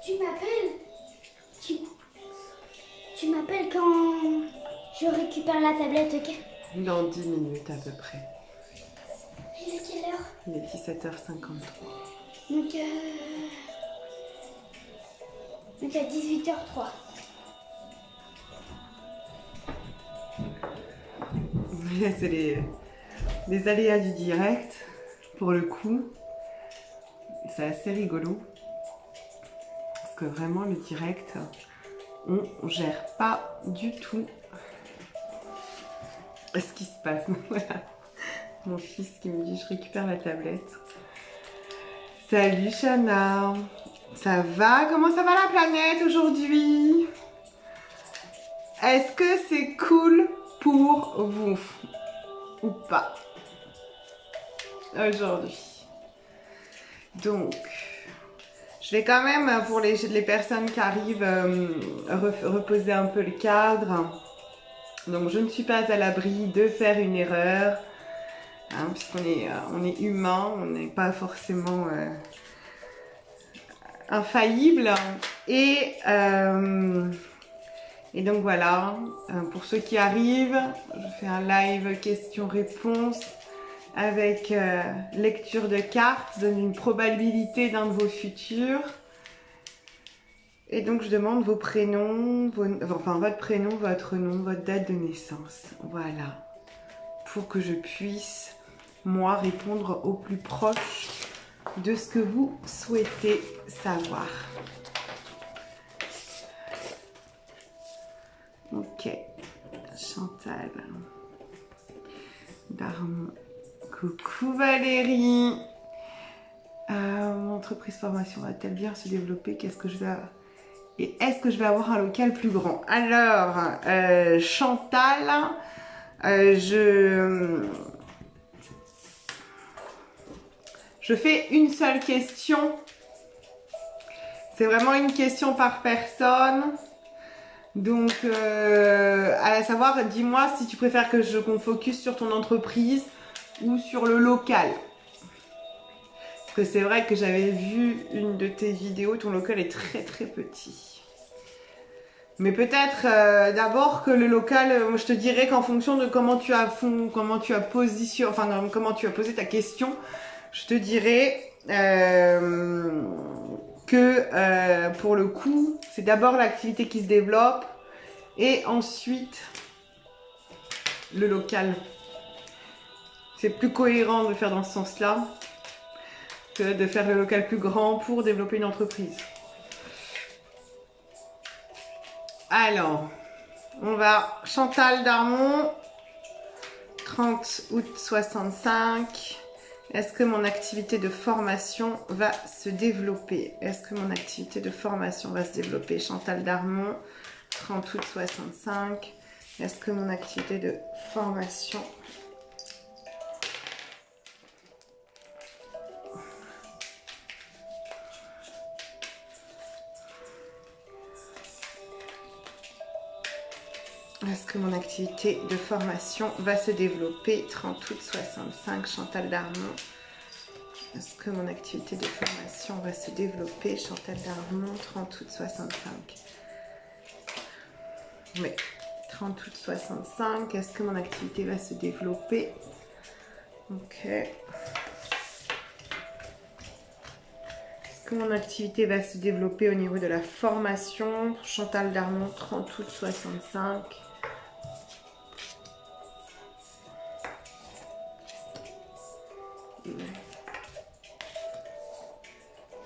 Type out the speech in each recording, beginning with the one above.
Tu m'appelles tu... tu m'appelles quand je récupère la tablette, ok? Dans 10 minutes à peu près. Il est quelle heure? Il est 17h53. Donc à 18h03. C'est les aléas du direct, pour le coup. C'est assez rigolo. Parce que vraiment, le direct, on gère pas du tout ce qui se passe. Voilà. Mon fils qui me dit, je récupère la tablette. Salut Chana. Ça va? Comment ça va la planète aujourd'hui? Est-ce que c'est cool pour vous ou pas aujourd'hui? Donc, je vais quand même, pour les personnes qui arrivent, reposer un peu le cadre. Donc, je ne suis pas à l'abri de faire une erreur, hein, puisqu'on est, on est humain, on n'est pas forcément infaillible. Et donc voilà, pour ceux qui arrivent, je fais un live questions-réponses avec lecture de cartes, donne une probabilité d'un de vos futurs. Et donc je demande vos prénoms, enfin votre prénom, votre nom, votre date de naissance. Voilà, pour que je puisse, moi, répondre au plus proche de ce que vous souhaitez savoir. Ok, Chantal, Darmon, coucou Valérie. Mon entreprise formation va-t-elle bien se développer? Qu'est-ce que je vais avoir? Et est-ce que je vais avoir un local plus grand? Alors, Chantal, je fais une seule question. C'est vraiment une question par personne. Donc, à savoir, dis-moi si tu préfères qu'on focus sur ton entreprise ou sur le local. Parce que c'est vrai que j'avais vu une de tes vidéos, ton local est très très petit. Mais peut-être d'abord que le local, je te dirais qu'en fonction de comment tu as positionné, enfin comment tu as posé ta question, je te dirais que pour le coup, c'est d'abord l'activité qui se développe et ensuite le local. C'est plus cohérent de le faire dans ce sens-là que de faire le local plus grand pour développer une entreprise. Alors, on va Chantal Darmon, 30 août 65. Est-ce que mon activité de formation va se développer? Est-ce que mon activité de formation va se développer? Chantal Darmon, 30 août 65. Est-ce que mon activité de formation va se développer? 30 août 65, Chantal Darmon. Est-ce que mon activité de formation va se développer? Chantal Darmon, 30 août 65. Oui, 30 août 65. Est-ce que mon activité va se développer? Ok. Est-ce que mon activité va se développer au niveau de la formation? Chantal Darmon, 30 août 65.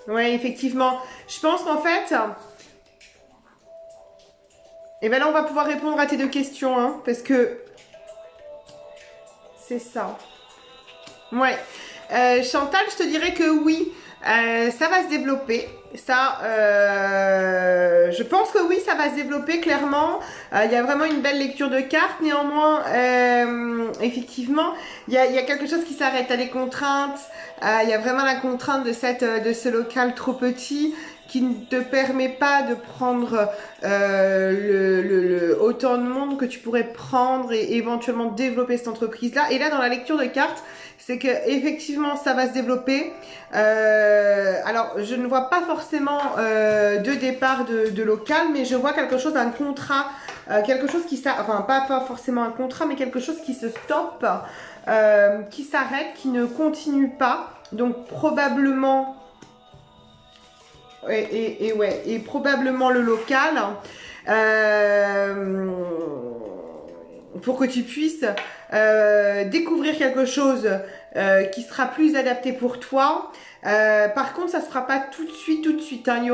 Ouais, effectivement. Je pense qu'en fait, et ben là, on va pouvoir répondre à tes deux questions, hein, parce que c'est ça. Ouais. Chantal, je te dirais que oui, ça va se développer. Ça, je pense que oui, ça va se développer clairement. Il y a vraiment une belle lecture de cartes. Néanmoins, effectivement, il y a quelque chose qui s'arrête à des contraintes. Il y a vraiment la contrainte de ce local trop petit qui ne te permet pas de prendre autant de monde que tu pourrais prendre et éventuellement développer cette entreprise-là. Et là, dans la lecture de cartes, c'est que effectivement ça va se développer. Alors, je ne vois pas forcément de départ de local, mais je vois quelque chose, un contrat, quelque chose qui s'arrête, enfin pas forcément un contrat, mais quelque chose qui se stoppe, qui s'arrête, qui ne continue pas. Donc probablement, et probablement le local, pour que tu puisses découvrir quelque chose qui sera plus adapté pour toi. Par contre, ça se fera pas tout de suite, hein. Il y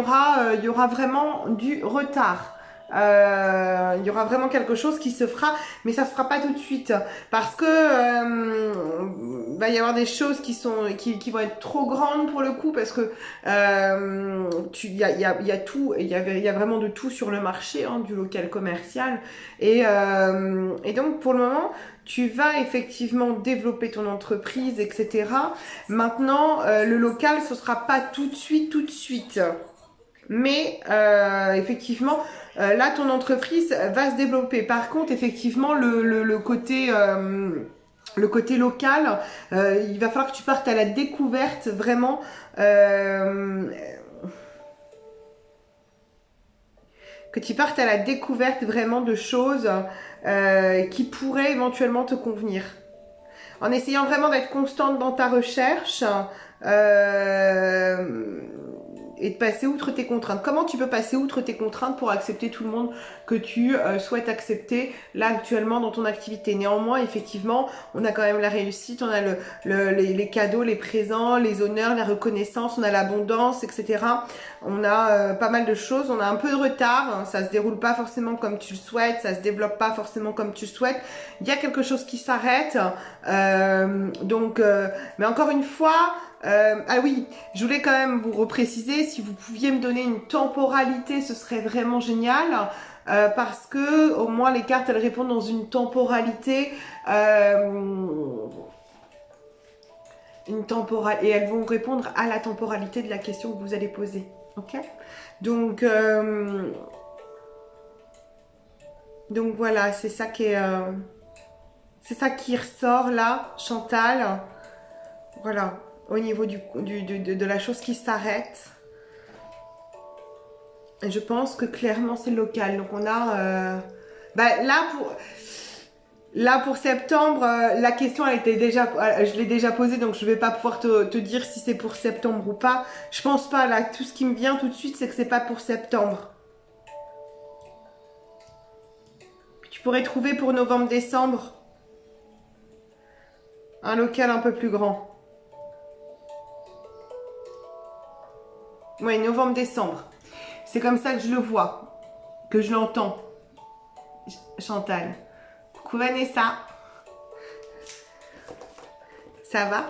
aura vraiment du retard. Il y aura vraiment quelque chose qui se fera, mais ça se fera pas tout de suite parce que va y avoir des choses qui vont être trop grandes pour le coup, parce que il y a tout, il y a vraiment de tout sur le marché, hein, du local commercial, et donc pour le moment tu vas effectivement développer ton entreprise, etc. Maintenant, le local, ce sera pas tout de suite. Mais effectivement, là, ton entreprise va se développer. Par contre, effectivement, le côté local, il va falloir que tu partes à la découverte, vraiment. Que tu partes à la découverte vraiment de choses qui pourraient éventuellement te convenir. En essayant vraiment d'être constante dans ta recherche et de passer outre tes contraintes. Comment tu peux passer outre tes contraintes pour accepter tout le monde que tu souhaites accepter là actuellement dans ton activité? Néanmoins, effectivement, on a quand même la réussite, on a les cadeaux, les présents, les honneurs, la reconnaissance, on a l'abondance, etc. On a pas mal de choses, on a un peu de retard, hein, ça se déroule pas forcément comme tu le souhaites, ça se développe pas forcément comme tu le souhaites. Il y a quelque chose qui s'arrête, mais encore une fois, ah oui, je voulais quand même vous repréciser, si vous pouviez me donner une temporalité, ce serait vraiment génial, parce que au moins les cartes elles répondent dans une temporalité, et elles vont répondre à la temporalité de la question que vous allez poser, ok? Donc voilà, c'est ça qui ressort là, Chantal. Voilà. Au niveau de la chose qui s'arrête. Et je pense que clairement c'est local. Donc on a... là pour septembre, la question a été je l'ai déjà posée, donc je vais pas pouvoir te dire si c'est pour septembre ou pas. Je pense pas, là, tout ce qui me vient tout de suite, c'est que c'est pas pour septembre. Tu pourrais trouver pour novembre-décembre un local un peu plus grand. Oui, novembre-décembre. C'est comme ça que je le vois, que je l'entends. Chantal. Coucou Vanessa. Ça va?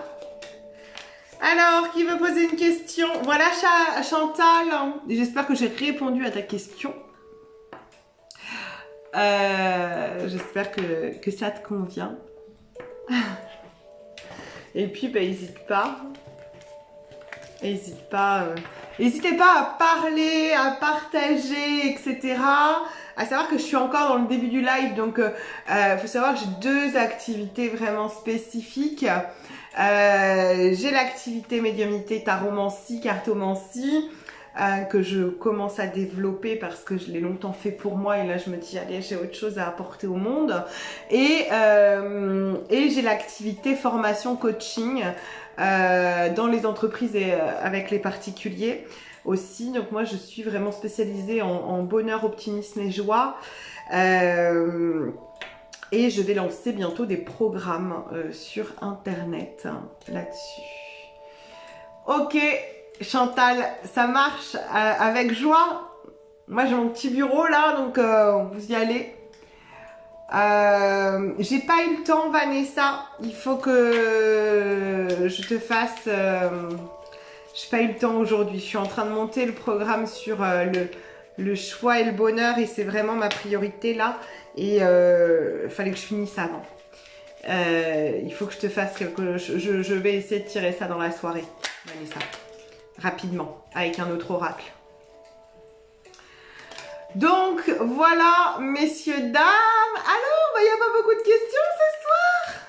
Alors, qui veut poser une question? Voilà Chantal. J'espère que j'ai répondu à ta question. J'espère que ça te convient. Et puis, bah, n'hésite pas. N'hésitez pas à parler, à partager, etc. À savoir que je suis encore dans le début du live, donc faut savoir que j'ai deux activités vraiment spécifiques. J'ai l'activité médiumnité, taromancie, cartomancie, que je commence à développer parce que je l'ai longtemps fait pour moi et là je me dis allez, j'ai autre chose à apporter au monde. Et j'ai l'activité formation coaching dans les entreprises et avec les particuliers aussi. Donc moi je suis vraiment spécialisée en bonheur, optimisme et joie, et je vais lancer bientôt des programmes sur internet là-dessus. Ok Chantal, ça marche avec joie. Moi j'ai mon petit bureau là, donc vous y allez. J'ai pas eu le temps Vanessa, il faut que je te fasse j'ai pas eu le temps aujourd'hui, je suis en train de monter le programme sur le choix et le bonheur et c'est vraiment ma priorité là, et fallait que je finisse avant. Il faut que je te fasse quelque chose, je vais essayer de tirer ça dans la soirée Vanessa, rapidement, avec un autre oracle, Donc, voilà, messieurs, dames. Alors, il n'y a pas beaucoup de questions ce soir.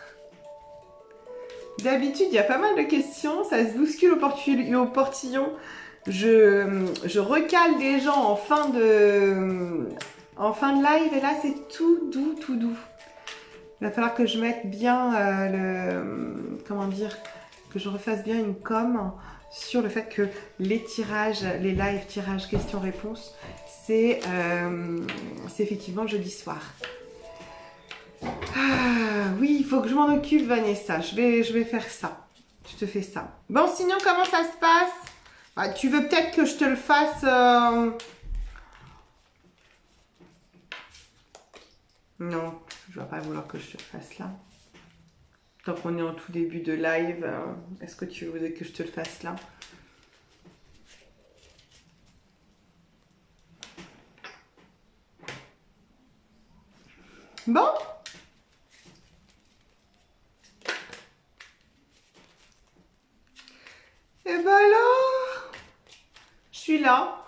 D'habitude, il y a pas mal de questions. Ça se bouscule au portillon. Je recale les gens en fin de live. Et là, c'est tout doux, tout doux. Il va falloir que je mette bien comment dire, que je refasse bien une com sur le fait que les tirages, les live tirages questions-réponses, c'est effectivement jeudi soir. Ah, oui, il faut que je m'en occupe, Vanessa. Je vais faire ça. Je te fais ça. Bon, sinon, comment ça se passe? Ah, tu veux peut-être que je te le fasse Non, je ne vais pas vouloir que je te le fasse là. Tant qu'on est en tout début de live, est-ce que tu voudrais que je te le fasse là? Bon. Et ben alors, je suis là.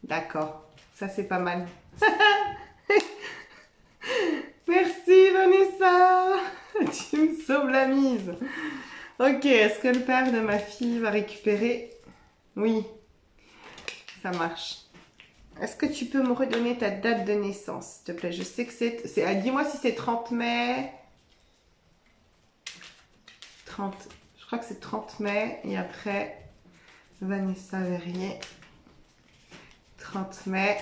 D'accord, ça c'est pas mal. Merci Vanessa, tu me sauves la mise. Ok, est-ce que le père de ma fille va récupérer? Oui, ça marche. Est-ce que tu peux me redonner ta date de naissance, s'il te plaît? Je sais que c'est... dis-moi si c'est 30 mai. 30, je crois que c'est 30 mai. Et après, Vanessa Verrier. 30 mai.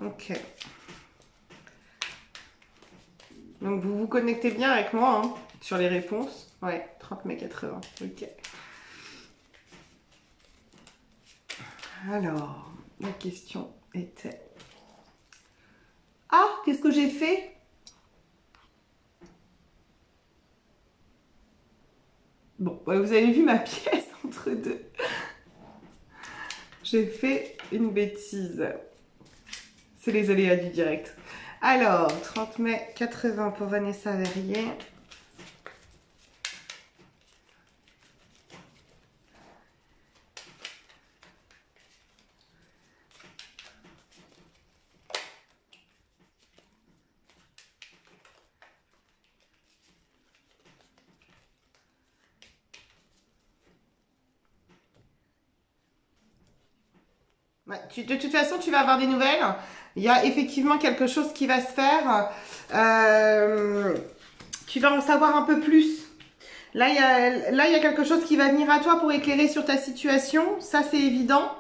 Ok. Donc, vous vous connectez bien avec moi hein, sur les réponses. Ouais, 30 mai 80. Ok. Alors, la question était... Ah, qu'est-ce que j'ai fait? Bon, ouais, vous avez vu ma pièce entre deux. J'ai fait une bêtise. C'est les aléas du direct. Alors, 30 mai 80 pour Vanessa Verrier. Ouais, de toute façon, tu vas avoir des nouvelles. Il y a effectivement quelque chose qui va se faire. Tu vas en savoir un peu plus. Là, il y a quelque chose qui va venir à toi pour éclairer sur ta situation. Ça, c'est évident.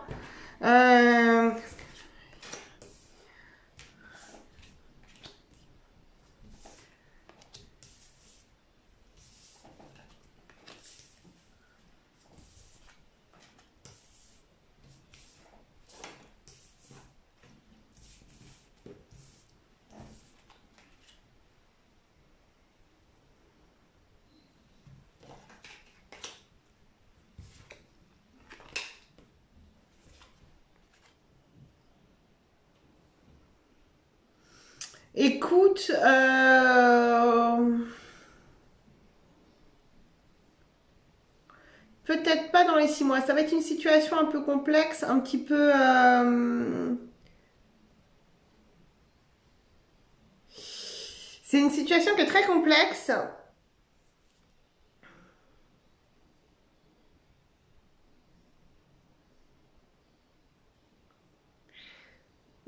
Écoute, peut-être pas dans les 6 mois. Ça va être une situation un peu complexe, un petit peu... C'est une situation qui est très complexe.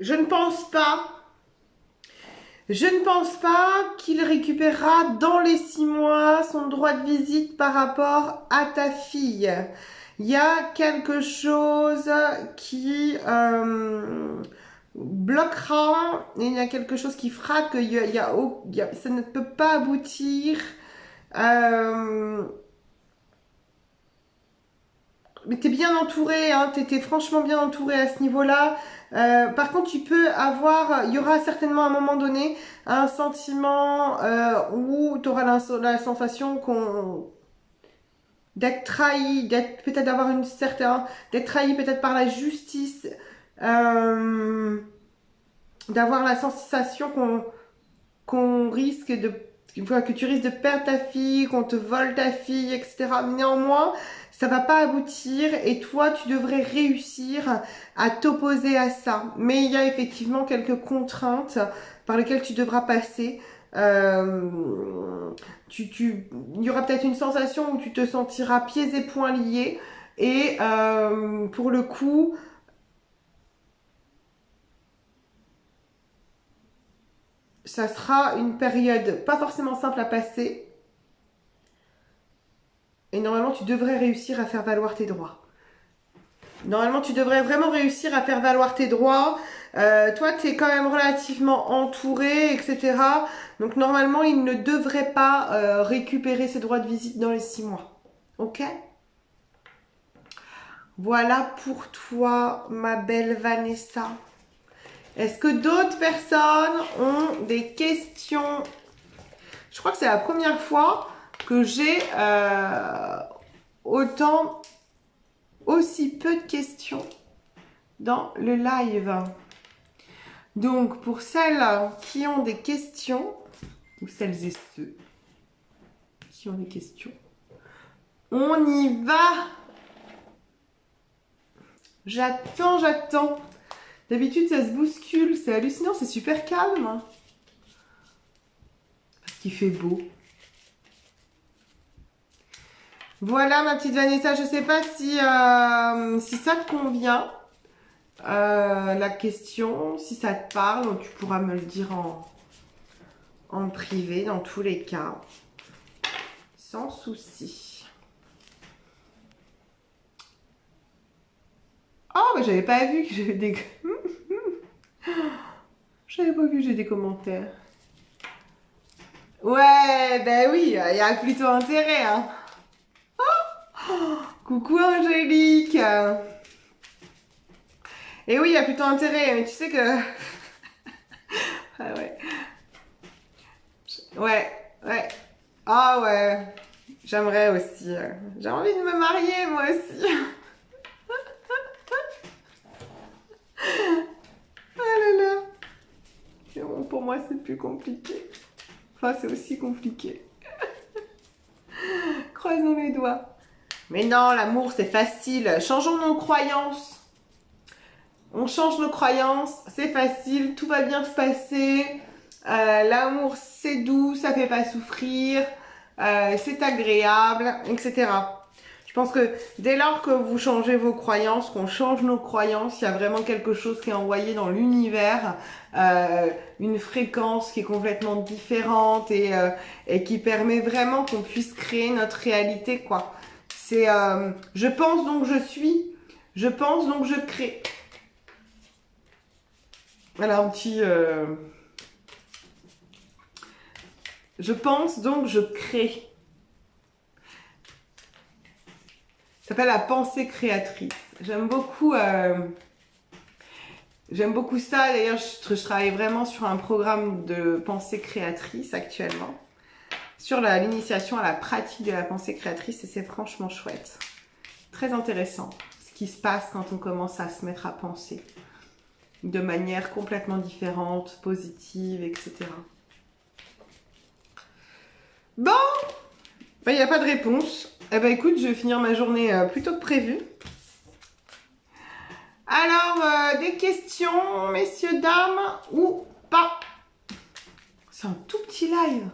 Je ne pense pas qu'il récupérera dans les 6 mois son droit de visite par rapport à ta fille. Il y a quelque chose qui bloquera, et il y a quelque chose qui fera que ça ne peut pas aboutir. Mais t'es bien entouré, hein, t'es franchement bien entouré à ce niveau-là. Par contre, tu peux avoir, il y aura certainement à un moment donné un sentiment où tu auras la sensation d'être trahi, peut-être d'avoir d'être trahi peut-être par la justice, d'avoir la sensation qu'on risque de que tu risques de perdre ta fille, qu'on te vole ta fille, etc. Néanmoins, ça va pas aboutir et toi, tu devrais réussir à t'opposer à ça. Mais il y a effectivement quelques contraintes par lesquelles tu devras passer. Il y aura peut-être une sensation où tu te sentiras pieds et poings liés et pour le coup, ça sera une période pas forcément simple à passer. Et normalement, tu devrais réussir à faire valoir tes droits. Normalement, tu devrais vraiment réussir à faire valoir tes droits. Toi, tu es quand même relativement entouré, etc. Donc, normalement, il ne devrait pas récupérer ses droits de visite dans les 6 mois. Ok? Voilà pour toi, ma belle Vanessa. Est-ce que d'autres personnes ont des questions? Je crois que c'est la première fois que j'ai aussi peu de questions dans le live. Donc, pour celles qui ont des questions, ou celles et ceux qui ont des questions, on y va. J'attends. D'habitude, ça se bouscule, c'est hallucinant, c'est super calme. Parce qu'il fait beau. Voilà ma petite Vanessa, je sais pas si ça te convient, la question, si ça te parle, donc tu pourras me le dire en privé dans tous les cas, sans souci. Oh, mais j'avais pas vu que j'avais des... J'avais pas vu que j'ai des commentaires. Ouais, ben oui, il y a plutôt intérêt, hein. Coucou Angélique. Et oui, il y a plutôt intérêt, mais tu sais que... Ah ouais. Ouais. Ah ouais. J'aimerais aussi. J'ai envie de me marier, moi aussi. Ah là là. Mais bon, pour moi, c'est plus compliqué. Enfin, c'est aussi compliqué. Croisons les doigts. Mais non, l'amour, c'est facile. Changeons nos croyances. On change nos croyances, c'est facile, tout va bien se passer. L'amour, c'est doux, ça fait pas souffrir, c'est agréable, etc. Je pense que dès lors que vous changez vos croyances, qu'on change nos croyances, il y a vraiment quelque chose qui est envoyé dans l'univers, une fréquence qui est complètement différente et qui permet vraiment qu'on puisse créer notre réalité, quoi. C'est je pense donc je suis, je pense donc je crée. Voilà un petit... Je pense donc je crée. Ça s'appelle la pensée créatrice. J'aime beaucoup ça. D'ailleurs, je travaille vraiment sur un programme de pensée créatrice actuellement. Sur l'initiation à la pratique de la pensée créatrice. Et c'est franchement chouette. Très intéressant ce qui se passe quand on commence à se mettre à penser. De manière complètement différente, positive, etc. Bon, il n'y a pas de réponse. Eh ben écoute, je vais finir ma journée plus tôt que prévu. Alors, des questions, messieurs, dames, ou pas? C'est un tout petit live.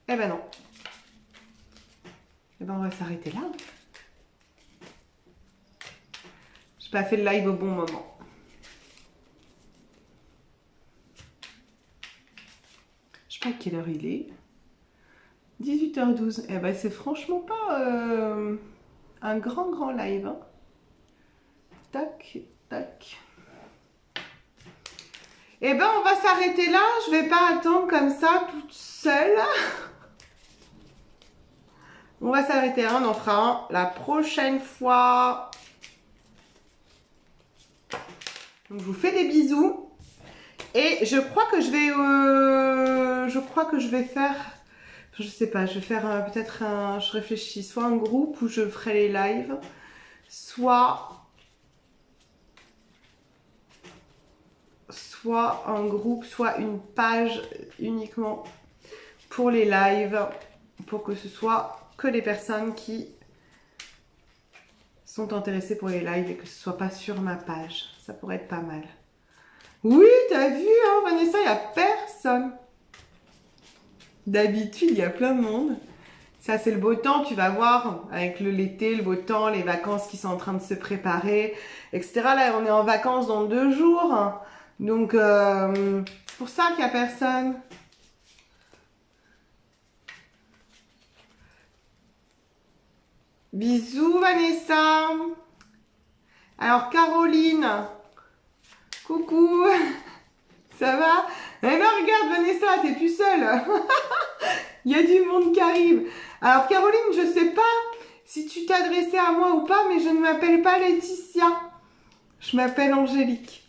Eh ben non. Eh ben on va s'arrêter là. J'ai pas fait le live au bon moment. Je sais pas à quelle heure il est. 18h12. Eh ben c'est franchement pas un grand live. Hein. Tac, tac. Eh ben on va s'arrêter là. Je vais pas attendre comme ça toute seule. On va s'arrêter là. On en fera un la prochaine fois. Donc je vous fais des bisous. Et je crois que je vais faire, je sais pas, je vais faire peut-être je réfléchis, soit un groupe où je ferai les lives, soit soit un groupe, soit une page uniquement pour les lives, pour que ce soit que les personnes qui sont intéressées pour les lives et que ce soit pas sur ma page. Ça pourrait être pas mal. Oui, t'as vu, hein, Vanessa, il n'y a personne. D'habitude, il y a plein de monde. Ça, c'est le beau temps, tu vas voir, avec l'été, le beau temps, les vacances qui sont en train de se préparer, etc. Là, on est en vacances dans 2 jours. Donc, c'est pour ça qu'il n'y a personne. Bisous, Vanessa. Alors, Caroline. Coucou. Ça va? Eh non, regarde, Vanessa, t'es plus seule. Il y a du monde qui arrive. Alors, Caroline, je sais pas si tu t'adressais à moi ou pas, mais je ne m'appelle pas Laetitia. Je m'appelle Angélique.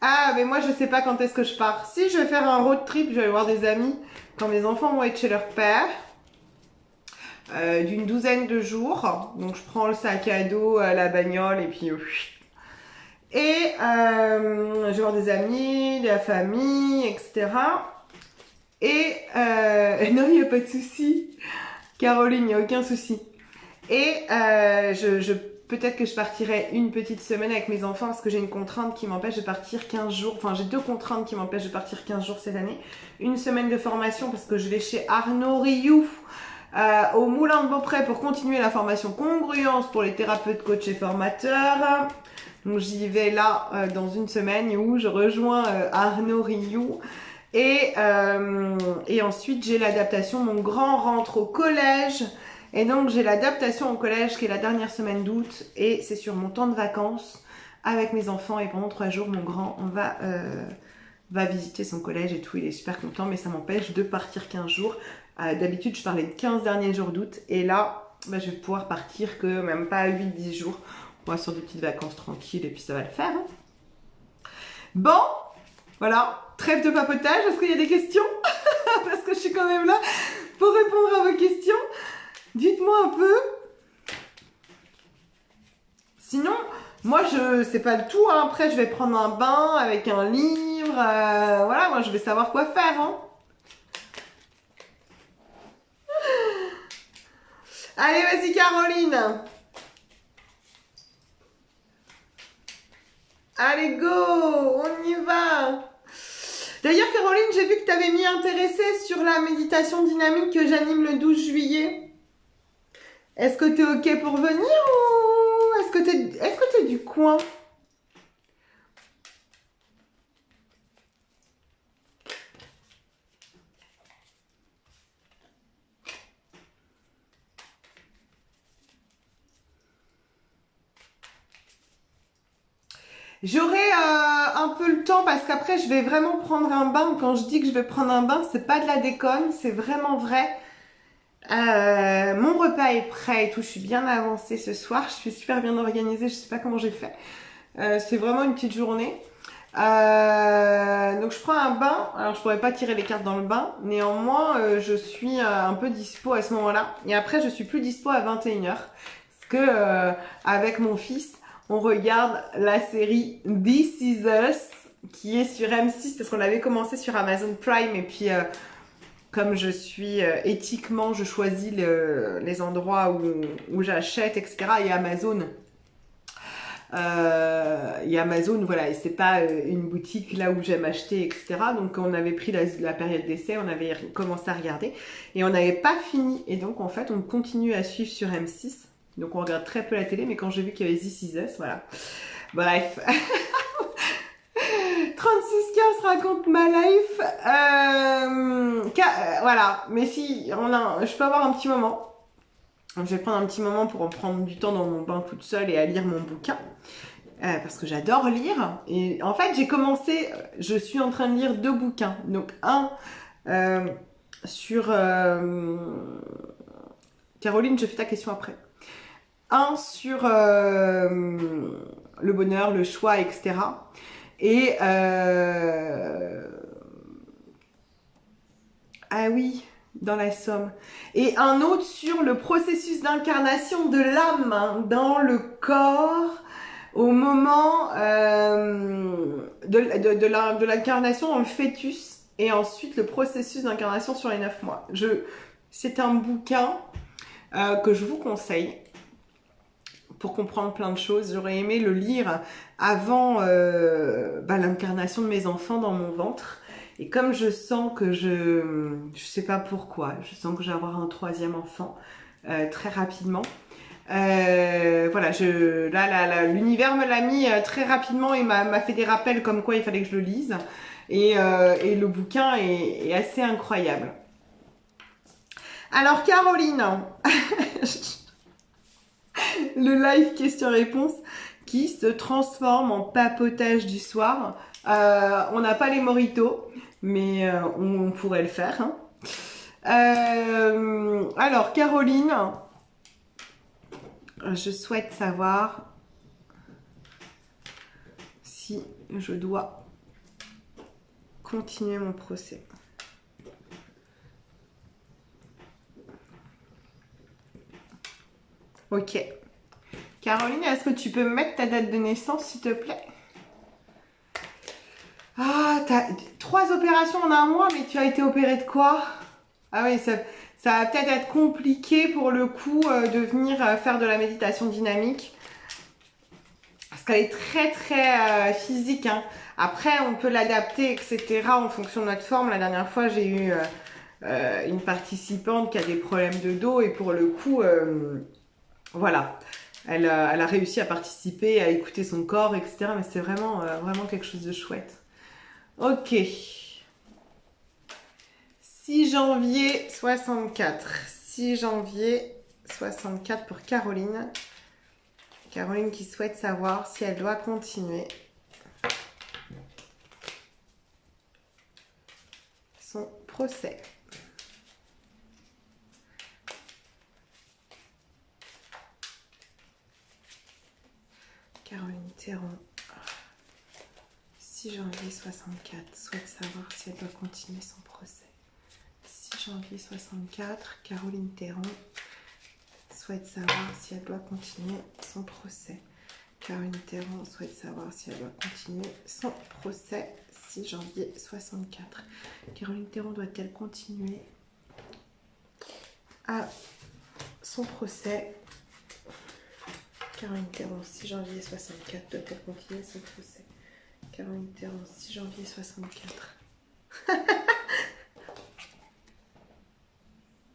Ah, mais moi, je sais pas quand est-ce que je pars. Si, je vais faire un road trip, je vais aller voir des amis quand mes enfants vont être chez leur père. D'une 12aine de jours. Donc, je prends le sac à dos, la bagnole et puis... Et je vais voir des amis, de la famille, etc. Et non, il n'y a pas de souci. Caroline, il n'y a aucun souci. Et peut-être que je partirai une petite semaine avec mes enfants parce que j'ai une contrainte qui m'empêche de partir 15 jours. Enfin, j'ai 2 contraintes qui m'empêchent de partir 15 jours cette année. Une semaine de formation parce que je vais chez Arnaud Rioux au Moulin de Beaupré pour continuer la formation congruence pour les thérapeutes, coachs et formateurs. Donc j'y vais là dans une semaine où je rejoins Arnaud Rioux. Et ensuite j'ai l'adaptation, mon grand rentre au collège. Et donc j'ai l'adaptation au collège qui est la dernière semaine d'août. Et c'est sur mon temps de vacances avec mes enfants. Et pendant 3 jours, mon grand va visiter son collège et tout. Il est super content, mais ça m'empêche de partir 15 jours. D'habitude, je parlais de 15 derniers jours d'août. Et là, je vais pouvoir partir que même pas 8-10 jours. On va sur des petites vacances tranquilles et puis ça va le faire. Hein. Bon, voilà. Trêve de papotage. Est-ce qu'il y a des questions? Parce que je suis quand même là pour répondre à vos questions. Dites-moi un peu. Sinon, moi, c'est pas le tout. Hein. Après, je vais prendre un bain avec un livre. Voilà, moi, je vais savoir quoi faire. Hein. Allez, vas-y, Caroline. Allez, go, on y va. D'ailleurs, Caroline, j'ai vu que tu avais mis intéressé sur la méditation dynamique que j'anime le 12 juillet. Est-ce que tu es OK pour venir ou est-ce que t'es du coin? J'aurai un peu le temps parce qu'après je vais vraiment prendre un bain. Quand je dis que je vais prendre un bain, c'est pas de la déconne, c'est vraiment vrai. Mon repas est prêt et tout, je suis bien avancée ce soir, je suis super bien organisée, je sais pas comment j'ai fait. C'est vraiment une petite journée. Donc je prends un bain, alors je pourrais pas tirer les cartes dans le bain, néanmoins je suis un peu dispo à ce moment-là. Et après je suis plus dispo à 21h parce que avec mon fils, on regarde la série This Is Us qui est sur M6 parce qu'on l'avait commencé sur Amazon Prime et puis comme je suis éthiquement, je choisis les endroits où j'achète, etc. Et Amazon, voilà, et c'est pas une boutique là où j'aime acheter, etc. Donc on avait pris la période d'essai, on avait commencé à regarder et on n'avait pas fini. Et donc en fait, on continue à suivre sur M6. Donc on regarde très peu la télé, mais quand j'ai vu qu'il y avait This Is Us, voilà. Bref. 3615 raconte ma life. Voilà. Mais si, je peux avoir un petit moment. Je vais prendre un petit moment pour en prendre du temps dans mon bain toute seule et à lire mon bouquin. Parce que j'adore lire. Et en fait, je suis en train de lire 2 bouquins. Donc un sur... Caroline, je fais ta question après. Un sur le bonheur, le choix, etc. Et ah oui, dans la Somme. Et un autre sur le processus d'incarnation de l'âme dans le corps au moment de l'incarnation dans le fœtus et ensuite le processus d'incarnation sur les 9 mois. C'est un bouquin que je vous conseille pour comprendre plein de choses. J'aurais aimé le lire avant l'incarnation de mes enfants dans mon ventre. Et comme je sens que je sais pas pourquoi, je sens que je vais avoir un 3e enfant très rapidement. Voilà, l'univers me l'a mis très rapidement et m'a fait des rappels comme quoi il fallait que je le lise. Et le bouquin est assez incroyable. Alors Caroline, le live question-réponse qui se transforme en papotage du soir. On n'a pas les moritos, mais on pourrait le faire. Hein. Alors Caroline, je souhaite savoir si je dois continuer mon procès. Ok. Caroline, est-ce que tu peux me mettre ta date de naissance, s'il te plaît? Ah, t'as 3 opérations en un mois, mais tu as été opérée de quoi? Ah oui, ça va peut-être être compliqué pour le coup de venir faire de la méditation dynamique. Parce qu'elle est très très physique. Hein. Après, on peut l'adapter, etc. en fonction de notre forme. La dernière fois, j'ai eu une participante qui a des problèmes de dos et pour le coup, voilà. Elle a réussi à participer, à écouter son corps, etc. Mais c'est vraiment, vraiment quelque chose de chouette. Ok. 6 janvier 64. 6 janvier 64 pour Caroline. Caroline qui souhaite savoir si elle doit continuer son procès. Caroline Théron. 6 janvier 64, souhaite savoir si elle doit continuer son procès. 6 janvier 64, Caroline Théron souhaite savoir si elle doit continuer son procès. Caroline Théron souhaite savoir si elle doit continuer son procès. 6 janvier 64. Caroline Théron doit-elle continuer à son procès? Caroline Théron, 6 janvier 64, doit-elle continuer son procès? Caroline Théron, 6 janvier 64.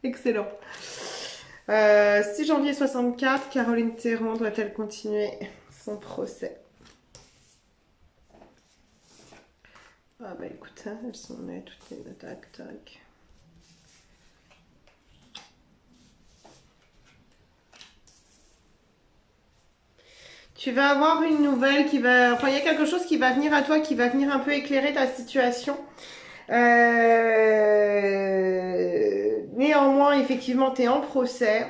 Excellent. 6 janvier 64, Caroline Théron doit-elle continuer son procès? Ah bah écoute, hein, elles sont nées toutes les tac tac. Tu vas avoir une nouvelle qui va... Enfin, il y a quelque chose qui va venir à toi, qui va venir un peu éclairer ta situation. Néanmoins, effectivement, tu es en procès.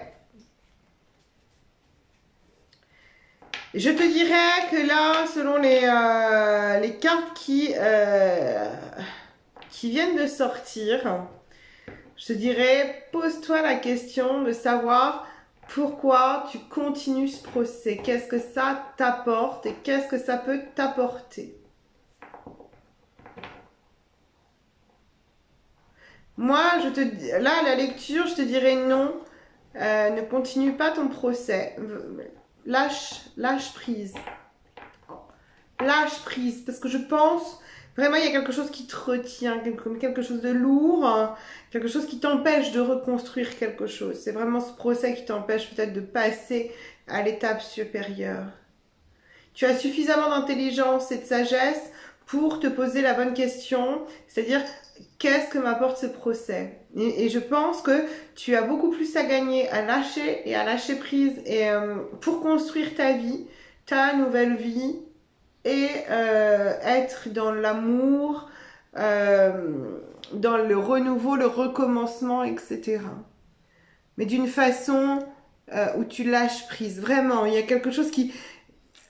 Je te dirais que là, selon les cartes qui viennent de sortir, je te dirais, pose-toi la question de savoir pourquoi tu continues ce procès. Qu'est-ce que ça t'apporte et qu'est-ce que ça peut t'apporter? Moi, là, à la lecture, je te dirais non. Ne continue pas ton procès. Lâche prise. Lâche prise. Parce que je pense, vraiment, il y a quelque chose qui te retient, quelque chose de lourd, hein, quelque chose qui t'empêche de reconstruire quelque chose. C'est vraiment ce procès qui t'empêche peut-être de passer à l'étape supérieure. Tu as suffisamment d'intelligence et de sagesse pour te poser la bonne question, c'est-à-dire, qu'est-ce que m'apporte ce procès? Et je pense que tu as beaucoup plus à gagner à lâcher et à lâcher prise et pour construire ta vie, ta nouvelle vie et être dans l'amour, dans le renouveau, le recommencement, etc. Mais d'une façon où tu lâches prise. Vraiment, il y a quelque chose qui...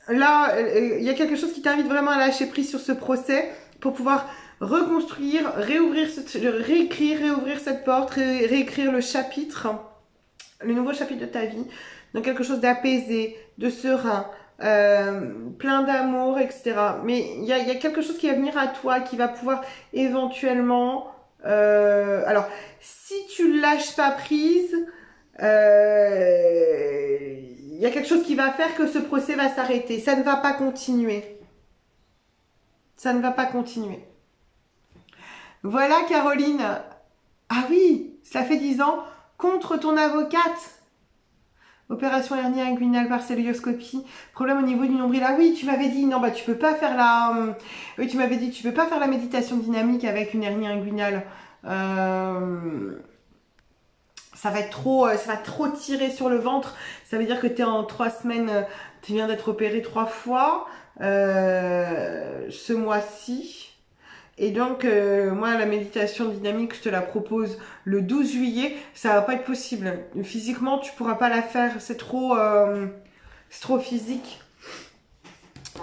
Là, il y a quelque chose qui t'invite vraiment à lâcher prise sur ce procès pour pouvoir reconstruire, réécrire cette porte, réécrire le chapitre, le nouveau chapitre de ta vie, dans quelque chose d'apaisé, de serein, plein d'amour, etc. Mais il y a quelque chose qui va venir à toi, qui va pouvoir éventuellement... alors, si tu lâches pas prise, il y a quelque chose qui va faire que ce procès va s'arrêter. Ça ne va pas continuer. Ça ne va pas continuer. Voilà, Caroline. Ah oui, cela fait 10 ans. Contre ton avocate. Opération hernie inguinale par celluloscopie. Problème au niveau du nombril. Ah oui, tu m'avais dit, non, bah tu peux pas faire la... Oui, tu m'avais dit, tu peux pas faire la méditation dynamique avec une hernie inguinale. Ça va trop tirer sur le ventre. Ça veut dire que tu es en 3 semaines, tu viens d'être opéré 3 fois ce mois-ci. Et donc, moi, la méditation dynamique, je te la propose le 12 juillet. Ça va pas être possible. Physiquement, tu pourras pas la faire. C'est trop physique.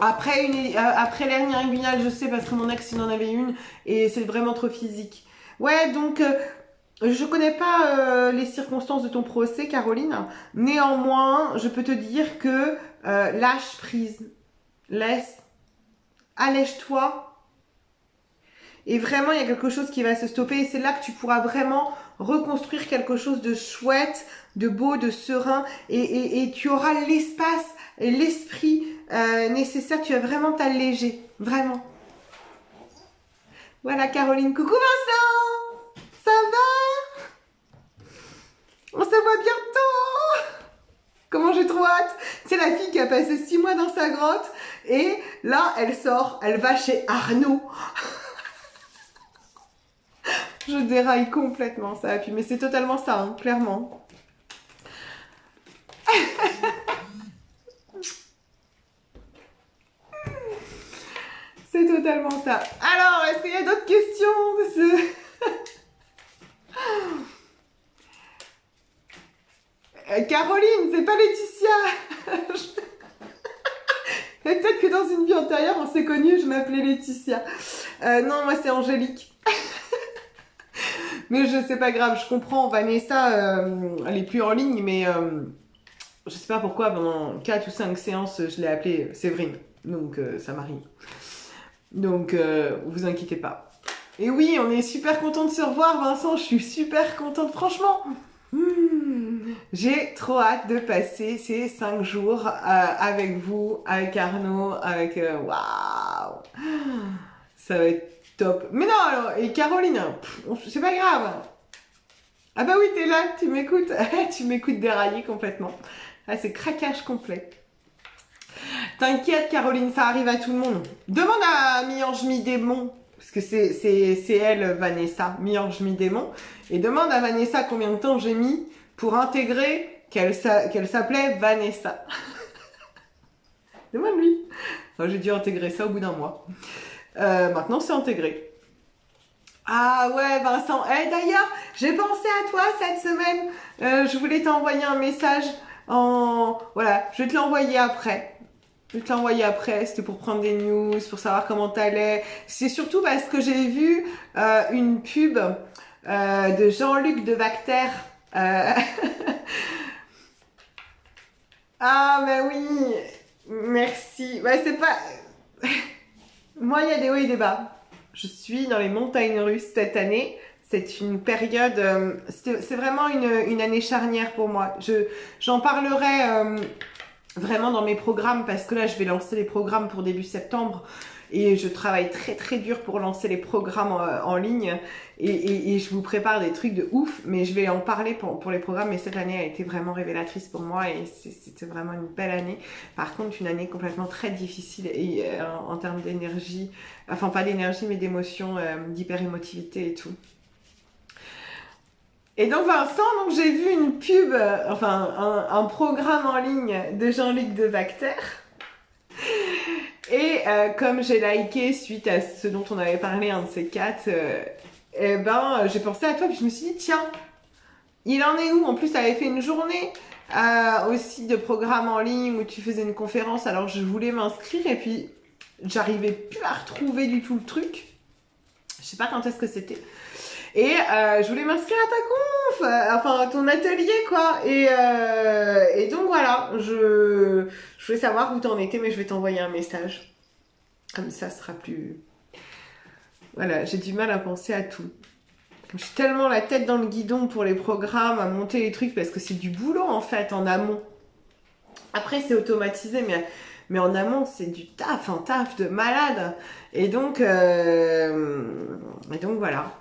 Après l'hernie inguinale, je sais parce que mon ex, il en avait une. Et c'est vraiment trop physique. Ouais, donc... je connais pas les circonstances de ton procès, Caroline. Néanmoins, je peux te dire que lâche prise. Allège-toi. Et vraiment, il y a quelque chose qui va se stopper. Et c'est là que tu pourras vraiment reconstruire quelque chose de chouette, de beau, de serein. Et tu auras l'espace et l'esprit nécessaire. Tu vas vraiment t'alléger. Vraiment. Voilà, Caroline. Coucou Vincent! Ça va? On se voit bientôt! Comment j'ai trop hâte! C'est la fille qui a passé 6 mois dans sa grotte. Et là, elle sort. Elle va chez Arnaud. Je déraille complètement, ça appuie. Mais c'est totalement ça, hein, clairement. C'est totalement ça. Alors, est-ce qu'il y a d'autres questions de ce... Caroline, c'est pas Laetitia. Peut-être que dans une vie antérieure, on s'est connus, je m'appelais Laetitia. Non, moi c'est Angélique. Mais je sais pas grave, je comprends. Vanessa, elle est plus en ligne, mais je sais pas pourquoi, pendant 4 ou 5 séances, je l'ai appelée Séverine. Donc ça m'arrive. Donc vous inquiétez pas. Et oui, on est super content de se revoir, Vincent. Je suis super contente, franchement. J'ai trop hâte de passer ces 5 jours avec vous, avec Arnaud, avec... Waouh! Ça va être top. Mais non, alors, et Caroline, c'est pas grave. Ah bah oui, t'es là, tu m'écoutes. Tu m'écoutes dérailler complètement. Ah, c'est craquage complet. T'inquiète, Caroline, ça arrive à tout le monde. Demande à Mi-Ange Mi-Démon, parce que c'est elle, Vanessa, Mi-Ange Mi-Démon. Et demande à Vanessa combien de temps j'ai mis pour intégrer qu'elle s'appelait Vanessa. Demande-lui. Enfin, j'ai dû intégrer ça au bout d'un mois. Maintenant, c'est intégré. Ah ouais, Vincent. Eh, d'ailleurs, j'ai pensé à toi cette semaine. Je voulais t'envoyer un message en... Voilà, je vais te l'envoyer après. C'était pour prendre des news, pour savoir comment t'allais. C'est surtout parce que j'ai vu une pub de Jean-Luc de Vacter. Ah, mais oui, merci. Ouais, c'est pas... Moi, il y a des hauts et des bas. Je suis dans les montagnes russes cette année. C'est une période... c'est vraiment une année charnière pour moi. J'en parlerai vraiment dans mes programmes parce que là, je vais lancer les programmes pour début septembre. Et je travaille très très dur pour lancer les programmes en ligne et je vous prépare des trucs de ouf, mais je vais en parler pour les programmes. Mais cette année a été vraiment révélatrice pour moi et c'était vraiment une belle année. Par contre, une année complètement très difficile et, en termes d'énergie, enfin pas d'énergie mais d'émotion, d'hyper-émotivité et tout. Et donc Vincent, donc j'ai vu une pub, enfin un programme en ligne de Jean-Luc de Vacter. Et comme j'ai liké suite à ce dont on avait parlé, un de ces 4, j'ai pensé à toi, puis je me suis dit, tiens, il en est où? En plus, tu avais fait une journée aussi de programme en ligne où tu faisais une conférence, alors je voulais m'inscrire et puis j'arrivais plus à retrouver du tout le truc. Je sais pas quand est-ce que c'était. Et je voulais m'inscrire à ta conf, enfin à ton atelier quoi. Et donc voilà, je voulais savoir où t'en étais, mais je vais t'envoyer un message. Comme ça, ce sera plus... Voilà, j'ai du mal à penser à tout. Je suis tellement la tête dans le guidon pour les programmes, à monter les trucs, parce que c'est du boulot en fait, en amont. Après, c'est automatisé, mais en amont, c'est du taf, un taf de malade. Et donc voilà.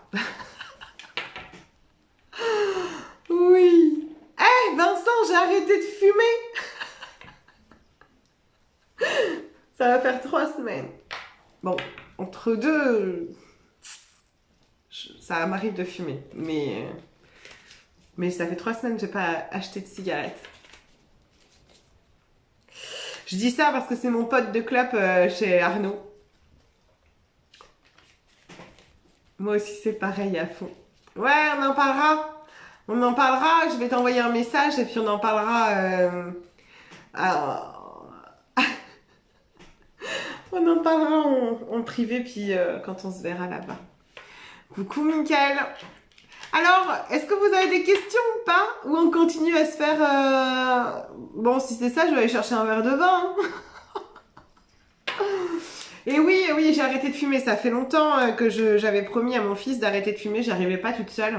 Oui. Eh, Vincent, j'ai arrêté de fumer. Ça va faire 3 semaines. Bon, entre deux, ça m'arrive de fumer. Mais ça fait 3 semaines que j'ai pas acheté de cigarettes. Je dis ça parce que c'est mon pote de clope chez Arnaud. Moi aussi, c'est pareil à fond. Ouais, on en parlera. On en parlera. Je vais t'envoyer un message et puis on en parlera. On en parlera en privé puis quand on se verra là-bas. Coucou, Mickaël. Alors, est-ce que vous avez des questions ou pas? Ou on continue à se faire... Bon, si c'est ça, je vais aller chercher un verre de vin. Et oui, j'ai arrêté de fumer. Ça fait longtemps que j'avais promis à mon fils d'arrêter de fumer. J'arrivais pas toute seule.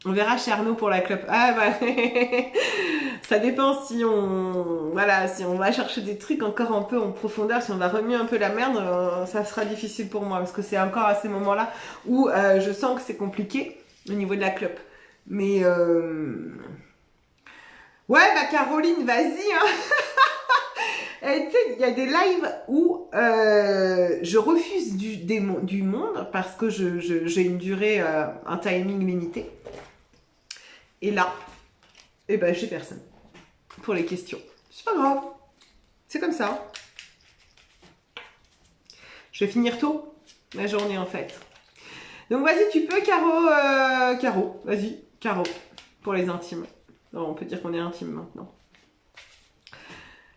On verra chez Arnaud pour la clope. Ah bah, ça dépend si on... Voilà, si on va chercher des trucs encore un peu en profondeur, si on va remuer un peu la merde, ça sera difficile pour moi. Parce que c'est encore à ces moments-là où je sens que c'est compliqué au niveau de la clope. Mais... Ouais, bah Caroline, vas-y, hein. Et tu sais, il y a des lives où je refuse du monde parce que j'ai une durée, un timing limité. Et là, eh ben, j'ai personne pour les questions. C'est pas grave. C'est comme ça. Je vais finir tôt la journée en fait. Donc vas-y, tu peux, Caro. Caro, vas-y, Caro, pour les intimes. Non, on peut dire qu'on est intime maintenant.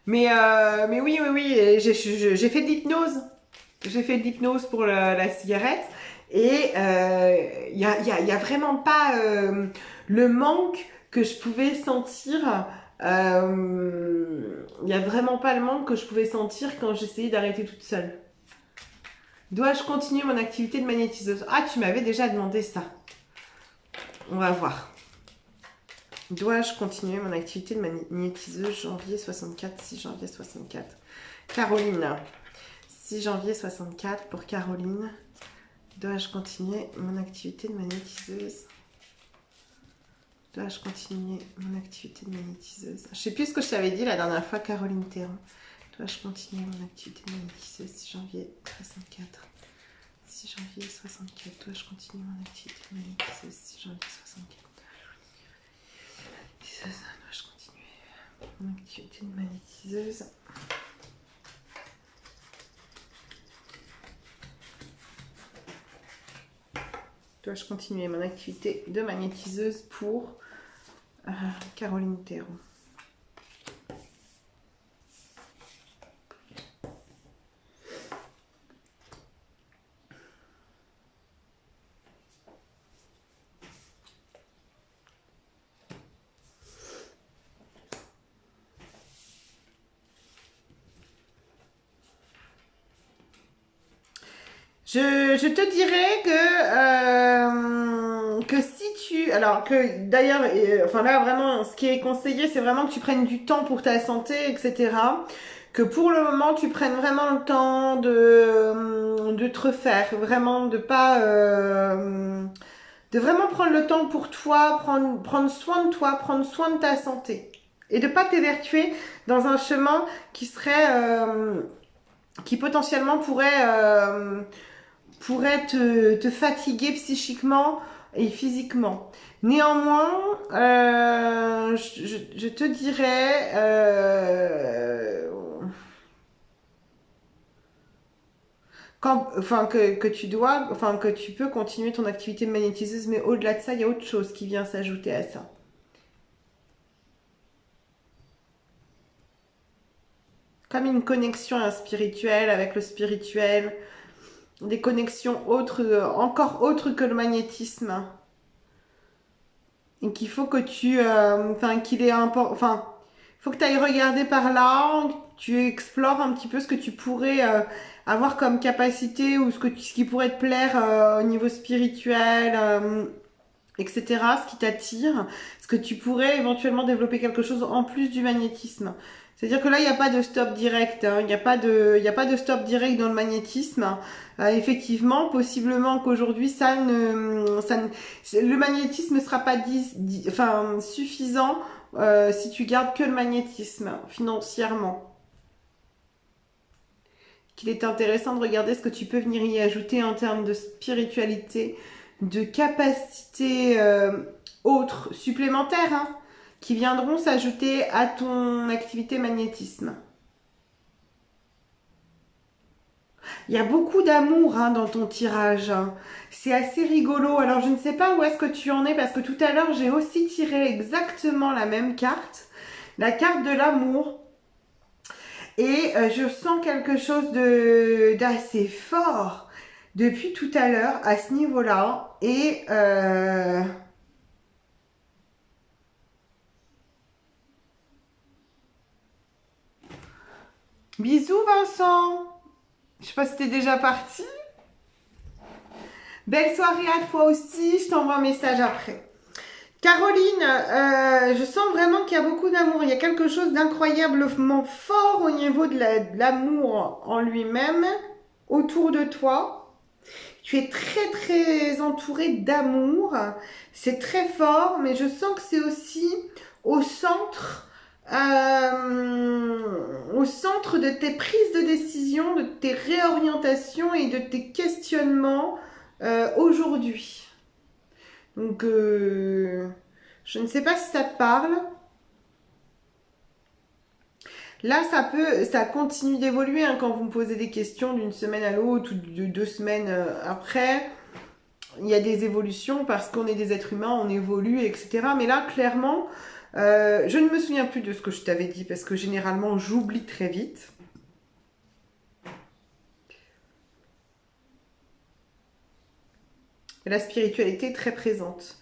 Mais oui, j'ai fait de l'hypnose. J'ai fait de l'hypnose pour la cigarette. Et il y a vraiment pas le manque que je pouvais sentir. Il y a vraiment pas le manque que je pouvais sentir quand j'essayais d'arrêter toute seule. Dois-je continuer mon activité de magnétiseuse? Ah, tu m'avais déjà demandé ça. On va voir. Dois-je continuer mon activité de magnétiseuse janvier 64, 6 janvier 64. Caroline. 6 janvier 64 pour Caroline. Dois-je continuer mon activité de magnétiseuse? Dois-je continuer mon activité de magnétiseuse? Je sais plus ce que je t'avais dit la dernière fois, Caroline Théron. Dois-je continuer mon activité de magnétiseuse? 6 janvier 64. 6 janvier 64. Dois-je continuer mon activité de magnétiseuse? 6 janvier 64. Dois-je continuer mon activité de magnétiseuse? Dois-je continuer mon activité de magnétiseuse pour Caroline Théron? Je te dirais que si tu... Alors que d'ailleurs, enfin là vraiment, ce qui est conseillé, c'est vraiment que tu prennes du temps pour ta santé, etc. Que pour le moment, tu prennes vraiment le temps de te refaire, vraiment de pas... de vraiment prendre le temps pour toi, prendre soin de toi, prendre soin de ta santé. Et de pas t'évertuer dans un chemin qui serait... qui potentiellement pourrait te fatiguer psychiquement et physiquement. Néanmoins, je te dirais que tu peux continuer ton activité de magnétiseuse, mais au-delà de ça, il y a autre chose qui vient s'ajouter à ça. Comme une connexion à un spirituel, avec le spirituel, des connexions autres, encore autres que le magnétisme. Et qu'il faut que tu, qu'il est important, faut que tu ailles regarder par là, que tu explores un petit peu ce que tu pourrais avoir comme capacité ou ce qui pourrait te plaire au niveau spirituel, etc. Ce qui t'attire, ce que tu pourrais éventuellement développer quelque chose en plus du magnétisme. C'est-à-dire que là, il n'y a pas de stop direct, hein. Il n'y a pas de stop direct dans le magnétisme. Effectivement, possiblement qu'aujourd'hui, le magnétisme ne sera pas suffisant si tu gardes que le magnétisme financièrement. Qu'il est intéressant de regarder ce que tu peux venir y ajouter en termes de spiritualité, de capacités autres, supplémentaires, hein, qui viendront s'ajouter à ton activité magnétisme. Il y a beaucoup d'amour hein, dans ton tirage. C'est assez rigolo. Alors, je ne sais pas où est-ce que tu en es parce que tout à l'heure, j'ai aussi tiré exactement la même carte. La carte de l'amour. Et je sens quelque chose d'assez fort depuis tout à l'heure à ce niveau-là. Et bisous Vincent. Je sais pas si t'es déjà parti. Belle soirée à toi aussi. Je t'envoie un message après. Caroline, je sens vraiment qu'il y a beaucoup d'amour. Il y a quelque chose d'incroyablement fort au niveau de l'amour en lui-même autour de toi. Tu es très très entouré d'amour. C'est très fort, mais je sens que c'est aussi au centre de tes prises de décision, de tes réorientations et de tes questionnements aujourd'hui. Donc, je ne sais pas si ça te parle. Là, ça continue d'évoluer hein, quand vous me posez des questions d'une semaine à l'autre ou de 2 semaines après. Il y a des évolutions parce qu'on est des êtres humains, on évolue, etc. Mais là, clairement, je ne me souviens plus de ce que je t'avais dit parce que généralement, j'oublie très vite. La spiritualité est très présente.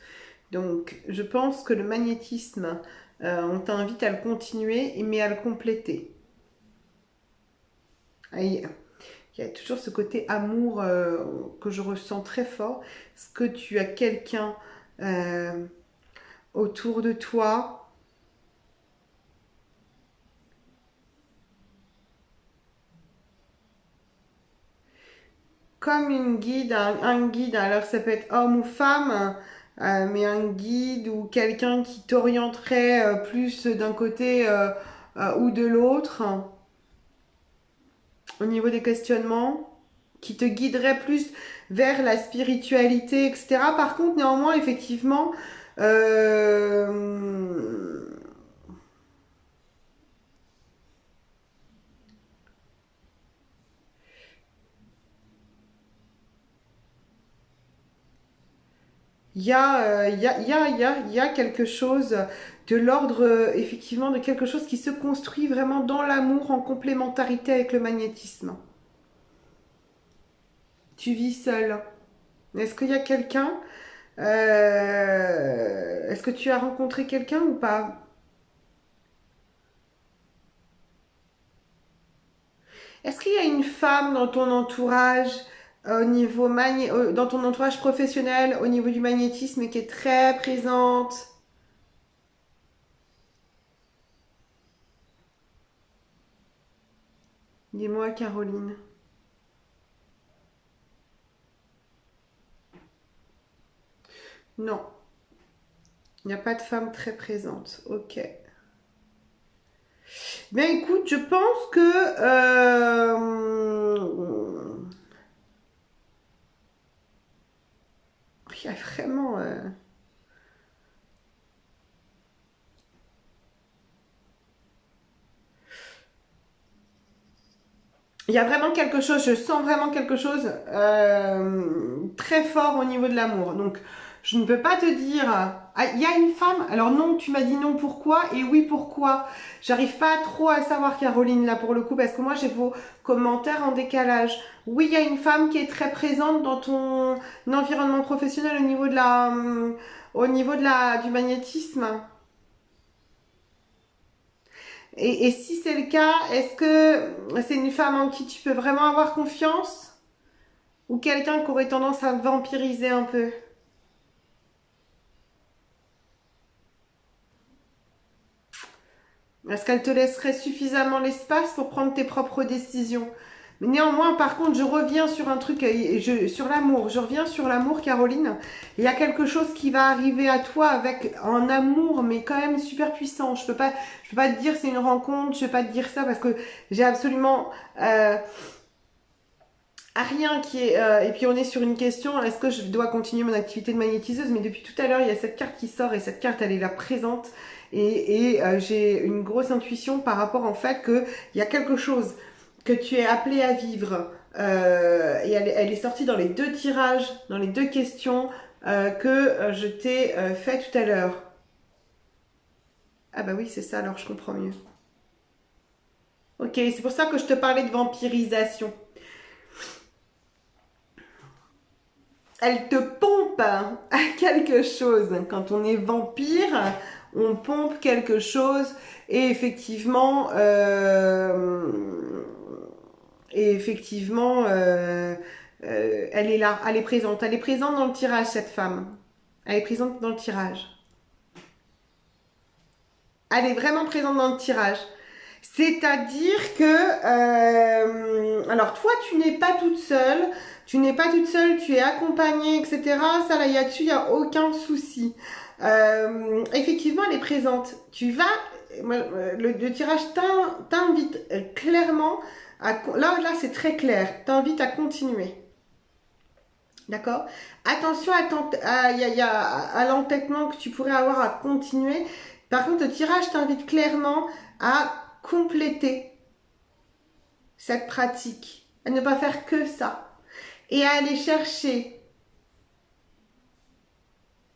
Donc, je pense que le magnétisme, on t'invite à le continuer, mais à le compléter. Il y a toujours ce côté amour que je ressens très fort. Est-ce que tu as quelqu'un autour de toi? Comme une guide, un guide, alors ça peut être homme ou femme, mais un guide ou quelqu'un qui t'orienterait plus d'un côté ou de l'autre au niveau des questionnements, qui te guiderait plus vers la spiritualité, etc. Par contre, néanmoins, effectivement, il y a quelque chose de l'ordre, effectivement, de quelque chose qui se construit vraiment dans l'amour en complémentarité avec le magnétisme. Tu vis seul. Est-ce qu'il y a quelqu'un Est-ce que tu as rencontré quelqu'un ou pas? Est-ce qu'il y a une femme dans ton entourage dans ton entourage professionnel au niveau du magnétisme qui est très présente? Dis-moi, Caroline. Non, il n'y a pas de femme très présente. Ok. Bien, écoute, je pense que il y a vraiment il y a vraiment quelque chose, je sens vraiment quelque chose très fort au niveau de l'amour. Donc, Je ne peux pas te dire, ah, il y a une femme, alors non, tu m'as dit non, pourquoi? Et oui, pourquoi? J'arrive pas trop à savoir, Caroline, là, pour le coup, parce que moi, j'ai vos commentaires en décalage. Oui, il y a une femme qui est très présente dans ton environnement professionnel du magnétisme. Et si c'est le cas, est-ce que c'est une femme en qui tu peux vraiment avoir confiance? Ou quelqu'un qui aurait tendance à vampiriser un peu? Est-ce qu'elle te laisserait suffisamment l'espace pour prendre tes propres décisions? Mais néanmoins, par contre, je reviens sur un truc, sur l'amour. Je reviens sur l'amour, Caroline. Il y a quelque chose qui va arriver à toi avec un amour, mais quand même super puissant. Je peux pas te dire c'est une rencontre. Je peux pas te dire ça parce que j'ai absolument rien qui est. Et puis on est sur une question. Est-ce que je dois continuer mon activité de magnétiseuse? Mais depuis tout à l'heure, il y a cette carte qui sort et cette carte, elle est là présente. Et j'ai une grosse intuition par rapport en fait que il y a quelque chose que tu es appelé à vivre. Et elle est sortie dans les deux tirages, dans les deux questions que je t'ai fait tout à l'heure. Ah bah oui, c'est ça, alors je comprends mieux. Ok, c'est pour ça que je te parlais de vampirisation. Elle te pompe à quelque chose. Quand on est vampire, on pompe quelque chose et effectivement, elle est là, elle est présente. Elle est présente dans le tirage, cette femme. Elle est présente dans le tirage. Elle est vraiment présente dans le tirage. C'est-à-dire que, alors toi, tu n'es pas toute seule. Tu n'es pas toute seule, tu es accompagnée, etc. Ça, là-dessus, il n'y a aucun souci. Effectivement, elle est présente. Tu vas, le tirage t'invite clairement à, là, c'est très clair. T'invite à continuer. D'accord? Attention à l'entêtement que tu pourrais avoir à continuer. Par contre, le tirage t'invite clairement à compléter cette pratique, à ne pas faire que ça et à aller chercher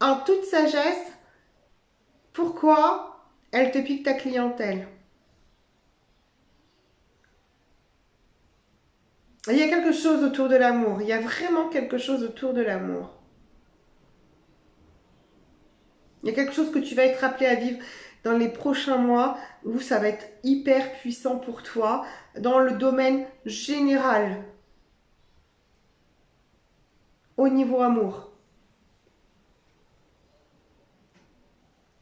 en toute sagesse pourquoi elle te pique ta clientèle. Il y a quelque chose autour de l'amour, il y a vraiment quelque chose autour de l'amour. Il y a quelque chose que tu vas être appelé à vivre dans les prochains mois où ça va être hyper puissant pour toi dans le domaine général au niveau amour.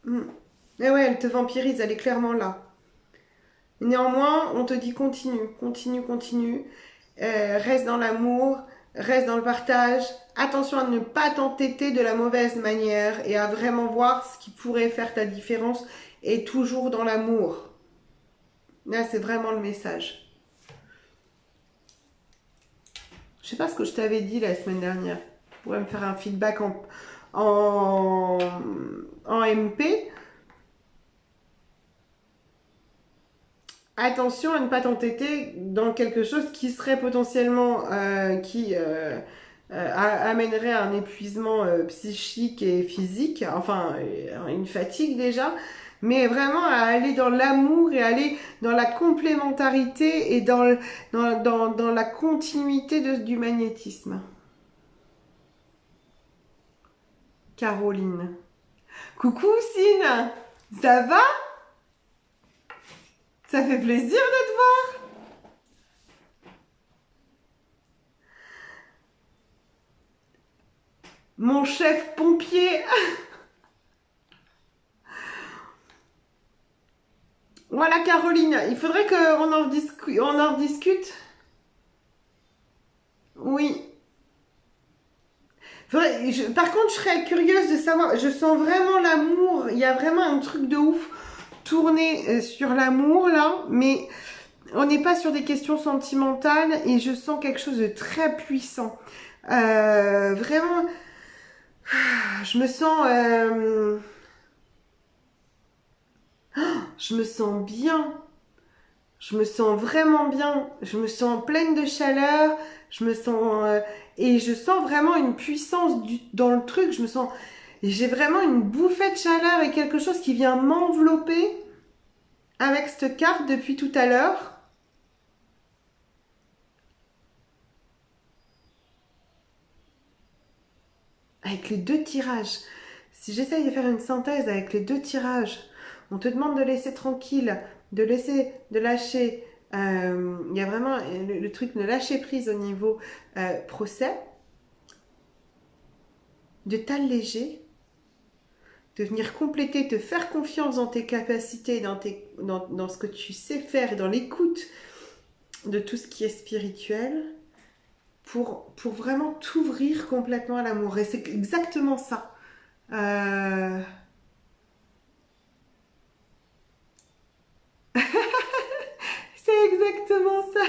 Mais ouais, elle te vampirise, elle est clairement là. Néanmoins, on te dit continue, continue, continue. Reste dans l'amour, reste dans le partage. Attention à ne pas t'entêter de la mauvaise manière et à vraiment voir ce qui pourrait faire ta différence et toujours dans l'amour. Là, c'est vraiment le message. Je sais pas ce que je t'avais dit la semaine dernière. Tu pourrais me faire un feedback en MP. Attention à ne pas t'entêter dans quelque chose qui serait potentiellement amènerait à un épuisement psychique et physique, enfin une fatigue déjà, mais vraiment à aller dans l'amour et aller dans la complémentarité et dans la continuité du magnétisme. Caroline. Coucou Sine, ça va? Ça fait plaisir de te voir. Mon chef pompier. Voilà Caroline, il faudrait qu'on en rediscute. Oui. Par contre, je serais curieuse de savoir, je sens vraiment l'amour, il y a vraiment un truc de ouf tourné sur l'amour là, mais on n'est pas sur des questions sentimentales et je sens quelque chose de très puissant. Vraiment, je me sens... je me sens bien. Je me sens vraiment bien. Je me sens pleine de chaleur. Je me sens... et je sens vraiment une puissance dans le truc. Je me sens... Et j'ai vraiment une bouffée de chaleur et quelque chose qui vient m'envelopper avec cette carte depuis tout à l'heure. Avec les 2 tirages. Si j'essaye de faire une synthèse avec les 2 tirages, on te demande de laisser tranquille, de lâcher. Il y a vraiment le truc de lâcher prise au niveau procès, de t'alléger, de venir compléter, te faire confiance dans tes capacités, dans ce que tu sais faire et dans l'écoute de tout ce qui est spirituel pour vraiment t'ouvrir complètement à l'amour. Et c'est exactement ça. C'est exactement ça.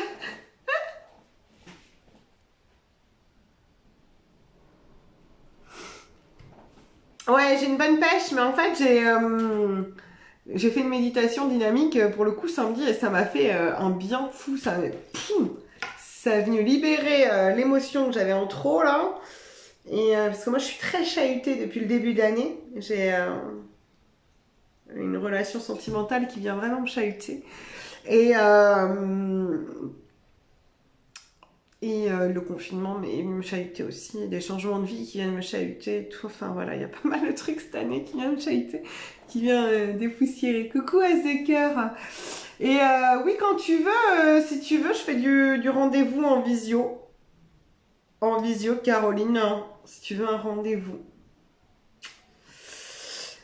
Ouais, j'ai une bonne pêche, mais en fait, j'ai fait une méditation dynamique pour le coup samedi et ça m'a fait un bien fou. Ça est venu libérer l'émotion que j'avais en trop là. Et parce que moi, je suis très chahutée depuis le début d'année. J'ai une relation sentimentale qui vient vraiment me chahuter. Et le confinement mais me chahuter aussi, des changements de vie qui viennent me chahuter, tout. Enfin voilà, il y a pas mal de trucs cette année qui viennent me chahuter, qui vient dépoussiérer. Coucou As de cœur. Et oui, quand tu veux, si tu veux, je fais du rendez-vous en visio. En visio, Caroline, hein, si tu veux un rendez-vous.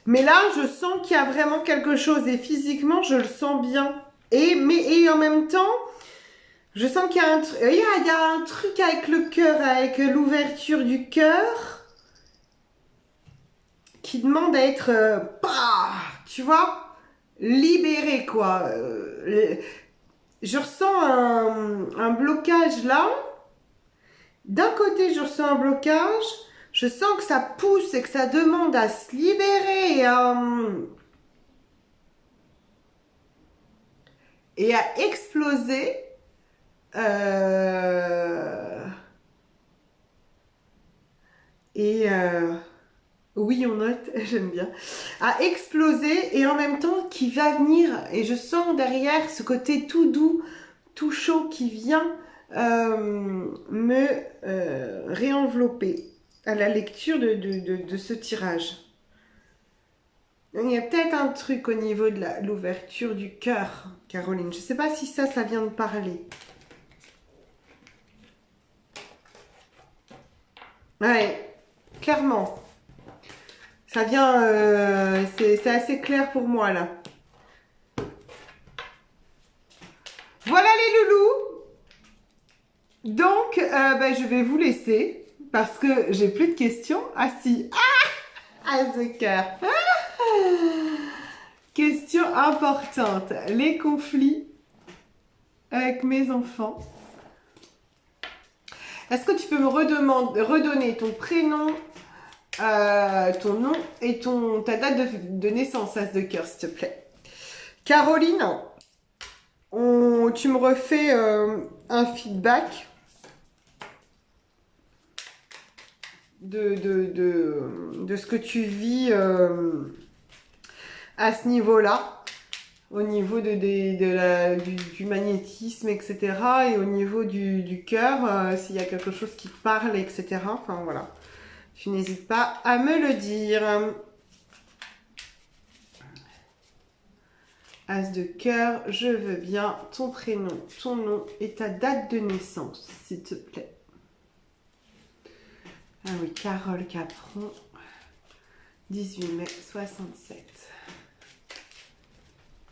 Mais là, je sens qu'il y a vraiment quelque chose et physiquement, je le sens bien. Et en même temps, je sens qu'il y a il y a un truc avec le cœur, avec l'ouverture du cœur, qui demande à être, tu vois, libéré, quoi. Je ressens un blocage là. D'un côté, je ressens un blocage. Je sens que ça pousse et que ça demande à se libérer et à exploser. Oui, on note, j'aime bien. À exploser et en même temps qui va venir. Et je sens derrière ce côté tout doux, tout chaud qui vient me réenvelopper à la lecture de ce tirage. Il y a peut-être un truc au niveau de l'ouverture du cœur, Caroline. Je ne sais pas si ça vient de parler. Ouais, clairement. Ça vient, c'est assez clair pour moi là. Voilà les loulous. Donc, je vais vous laisser parce que j'ai plus de questions. Ah si, As de cœur. Question importante. Les conflits avec mes enfants. Est-ce que tu peux me redonner ton prénom, ton nom et ta date de naissance, As de cœur, s'il te plaît. Caroline, tu me refais un feedback de ce que tu vis à ce niveau-là, au niveau du magnétisme, etc. Et au niveau du cœur, s'il y a quelque chose qui te parle, etc. Enfin voilà, tu n'hésites pas à me le dire. As de cœur, je veux bien ton prénom, ton nom et ta date de naissance, s'il te plaît. Ah oui, Carole Capron, 18 mai 67.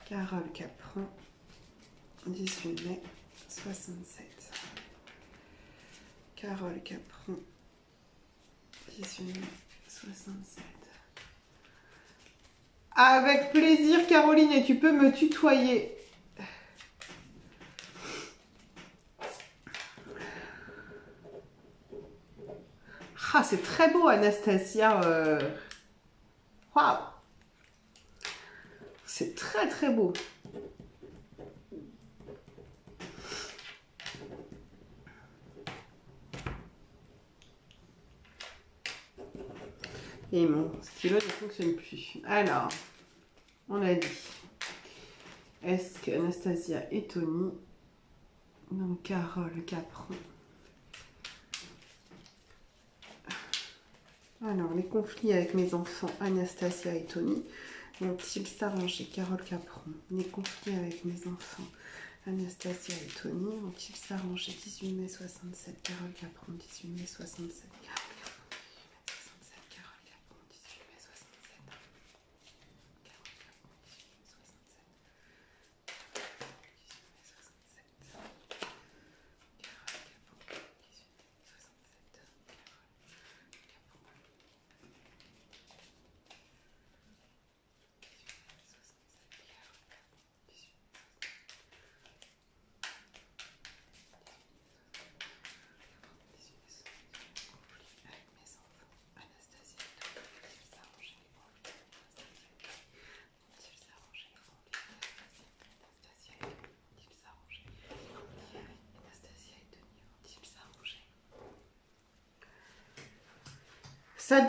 Carole Capron, 18 mai 67. Carole Capron, 18 mai 67. Avec plaisir, Caroline, et tu peux me tutoyer. Ah, c'est très beau, Anastasia. Waouh! C'est très, très beau. Et mon stylo ne fonctionne plus. Alors, on a dit. Est-ce que Anastasia et Tony, donc Carole Capron. Alors, les conflits avec mes enfants, Anastasia et Tony, vont-ils s'arranger? Carole Capron. Les conflits avec mes enfants, Anastasia et Tony, vont-ils s'arranger? 18 mai 67, Carole Capron, 18 mai 67. Ça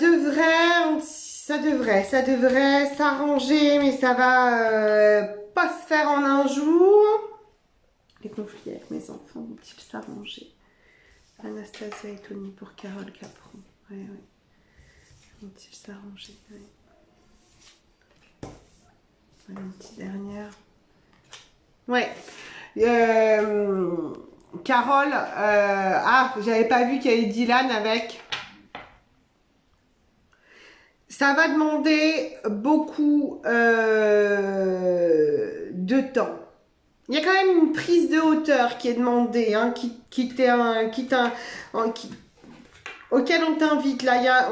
devrait s'arranger, mais ça va pas se faire en un jour. Les conflits avec mes enfants vont-ils s'arranger? Anastasia et Tony pour Carole Capron. Ouais. Vont-ils s'arranger? Ouais. Une petite dernière. Ouais. Carole, j'avais pas vu qu'il y avait Dylan avec. Ça va demander beaucoup de temps. Il y a quand même une prise de hauteur qui est demandée, hein, auquel on t'invite. Là, il y a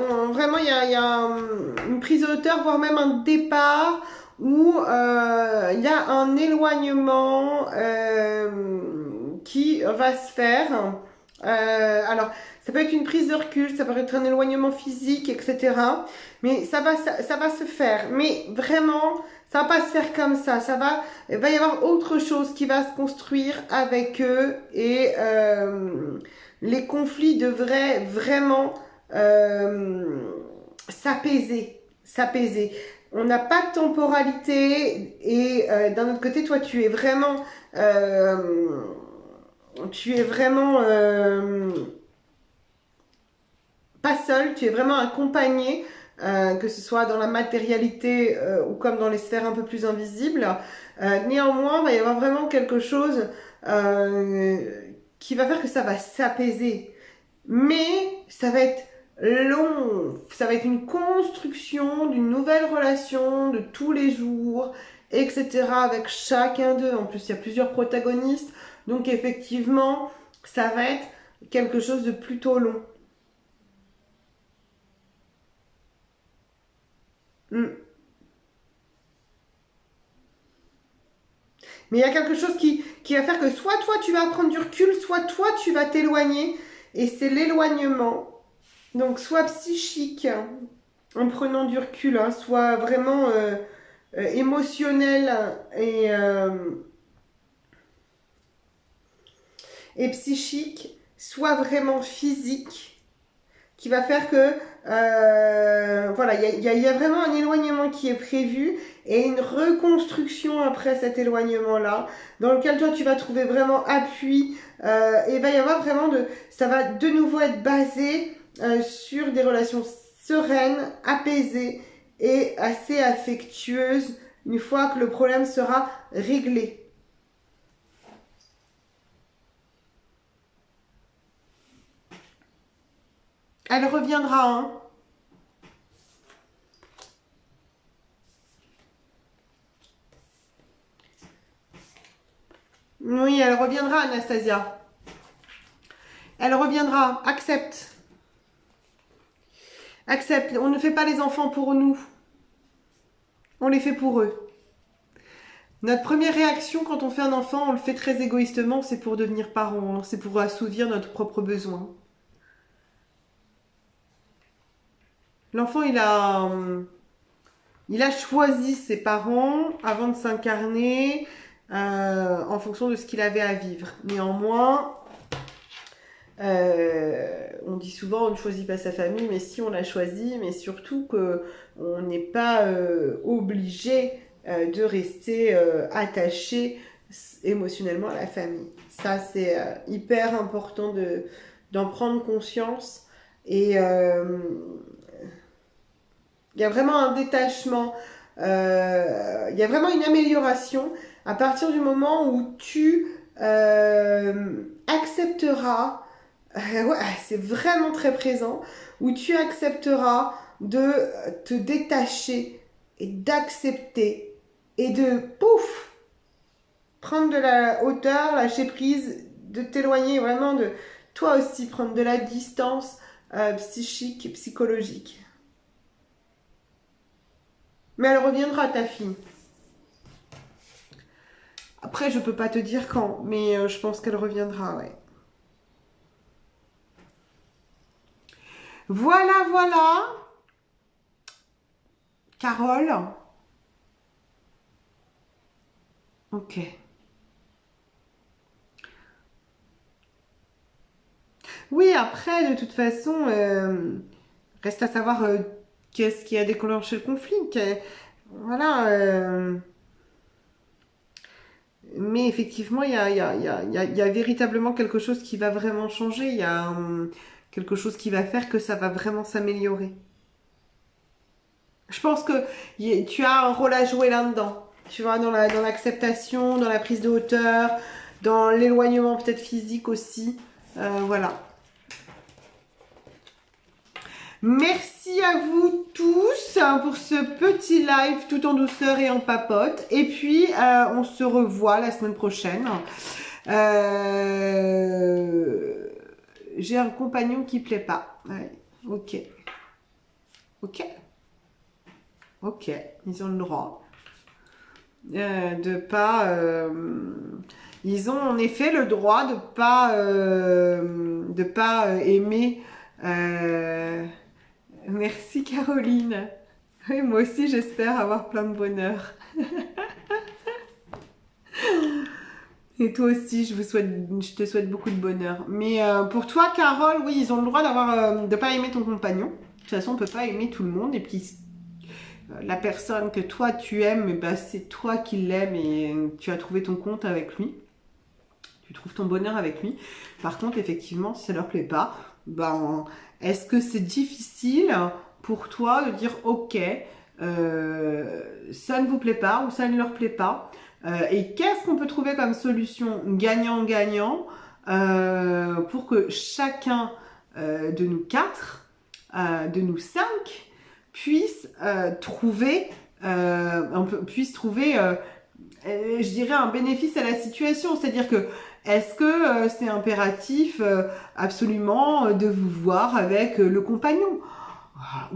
une prise de hauteur, voire même un départ où il y a un éloignement qui va se faire. Alors, ça peut être une prise de recul, ça peut être un éloignement physique, etc. Mais ça va se faire. Mais vraiment, ça va pas se faire comme ça. Il va y avoir autre chose qui va se construire avec eux et les conflits devraient vraiment s'apaiser. On n'a pas de temporalité et d'un autre côté, toi, tu es vraiment pas seul, tu es vraiment accompagné, que ce soit dans la matérialité ou comme dans les sphères un peu plus invisibles. Néanmoins, il va y avoir vraiment quelque chose qui va faire que ça va s'apaiser. Mais ça va être long, ça va être une construction d'une nouvelle relation de tous les jours, etc. avec chacun d'eux. En plus, il y a plusieurs protagonistes. Donc effectivement, ça va être quelque chose de plutôt long. Mais il y a quelque chose qui va faire que soit toi tu vas prendre du recul, soit toi tu vas t'éloigner. Et c'est l'éloignement. Donc soit psychique, en prenant du recul, hein, soit vraiment émotionnel et psychique, soit vraiment physique, qui va faire que voilà, il y a vraiment un éloignement qui est prévu et une reconstruction après cet éloignement-là, dans lequel toi tu vas trouver vraiment appui et il va y avoir vraiment ça va de nouveau être basé sur des relations sereines, apaisées et assez affectueuses une fois que le problème sera réglé. Elle reviendra, hein. Oui, elle reviendra, Anastasia. Elle reviendra. Accepte. Accepte. On ne fait pas les enfants pour nous. On les fait pour eux. Notre première réaction quand on fait un enfant, on le fait très égoïstement, c'est pour devenir parent. C'est pour assouvir notre propre besoin. L'enfant, il a choisi ses parents avant de s'incarner en fonction de ce qu'il avait à vivre. Néanmoins, On dit souvent on ne choisit pas sa famille, mais si on l'a choisi, mais surtout qu'on n'est pas obligé de rester attaché émotionnellement à la famille. Ça, c'est hyper important d'en prendre conscience. Et il y a vraiment un détachement, il y a vraiment une amélioration à partir du moment où tu accepteras, ouais, c'est vraiment très présent, où tu accepteras de te détacher et d'accepter et de pouf, prendre de la hauteur, lâcher prise, de t'éloigner vraiment de toi aussi, prendre de la distance psychique et psychologique. Mais elle reviendra, ta fille. Après, je peux pas te dire quand, mais je pense qu'elle reviendra, ouais. Voilà, voilà. Carole. Ok. Oui, après, de toute façon, reste à savoir qu'est-ce qui a déclenché le conflit. Voilà. Mais effectivement, il y a véritablement quelque chose qui va vraiment changer. Il y a quelque chose qui va faire que ça va vraiment s'améliorer. Je pense que tu as un rôle à jouer là-dedans. Tu vois, dans l'acceptation, dans la prise de hauteur, dans l'éloignement peut-être physique aussi. Voilà. Merci à vous tous pour ce petit live tout en douceur et en papote. Et puis, on se revoit la semaine prochaine. J'ai un compagnon qui plaît pas. Ouais, ok. Ok. Ok. Ils ont le droit de pas... ils ont en effet le droit de pas aimer... Merci Caroline. Oui, moi aussi j'espère avoir plein de bonheur. Et toi aussi, je te souhaite beaucoup de bonheur. Mais pour toi, Carole, oui, ils ont le droit de pas aimer ton compagnon. De toute façon, on peut pas aimer tout le monde. Et puis, la personne que toi tu aimes, eh ben, c'est toi qui l'aimes et tu as trouvé ton compte avec lui. Tu trouves ton bonheur avec lui. Par contre, effectivement, si ça leur plaît pas, ben, est-ce que c'est difficile pour toi de dire ok, ça ne vous plaît pas ou ça ne leur plaît pas et qu'est-ce qu'on peut trouver comme solution gagnant-gagnant pour que chacun de nous quatre, de nous cinq, puisse trouver, je dirais, un bénéfice à la situation. C'est-à-dire que est-ce que c'est impératif absolument de vous voir avec le compagnon?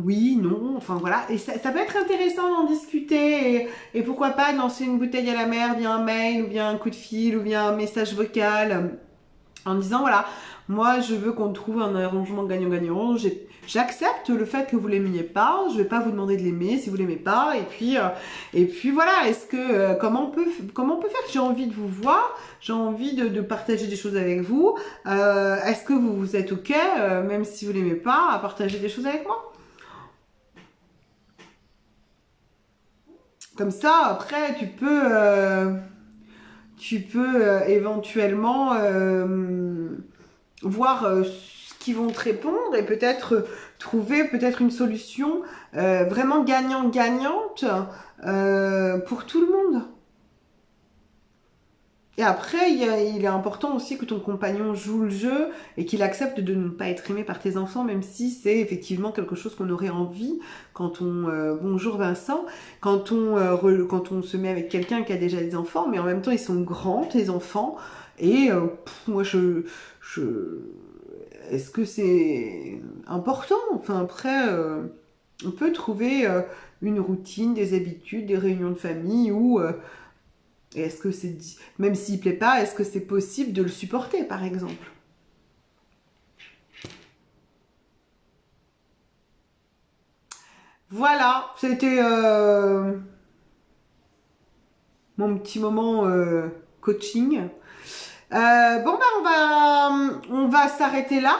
Oui, non, enfin voilà. Et ça peut être intéressant d'en discuter et pourquoi pas de lancer une bouteille à la mer via un mail ou via un coup de fil ou via un message vocal en disant voilà, moi je veux qu'on trouve un arrangement gagnant-gagnant. J'accepte le fait que vous l'aimiez pas, je vais pas vous demander de l'aimer si vous l'aimez pas. Et puis voilà, est-ce que comment on peut faire? J'ai envie de vous voir, j'ai envie de partager des choses avec vous. Est-ce que vous êtes ok, même si vous l'aimez pas, à partager des choses avec moi? Comme ça, après, tu peux éventuellement voir ce qu'ils vont te répondre et peut-être trouver peut-être une solution vraiment gagnant-gagnante pour tout le monde. Et après, il est important aussi que ton compagnon joue le jeu et qu'il accepte de ne pas être aimé par tes enfants, même si c'est effectivement quelque chose qu'on aurait envie quand on... bonjour Vincent, quand on se met avec quelqu'un qui a déjà des enfants, mais en même temps, ils sont grands, tes enfants, et moi, est-ce que c'est important? Enfin, après, on peut trouver une routine, des habitudes, des réunions de famille où... Et est-ce que c'est, même s'il plaît pas, est-ce que c'est possible de le supporter, par exemple? Voilà, c'était mon petit moment coaching. Bon, bah, on va s'arrêter là.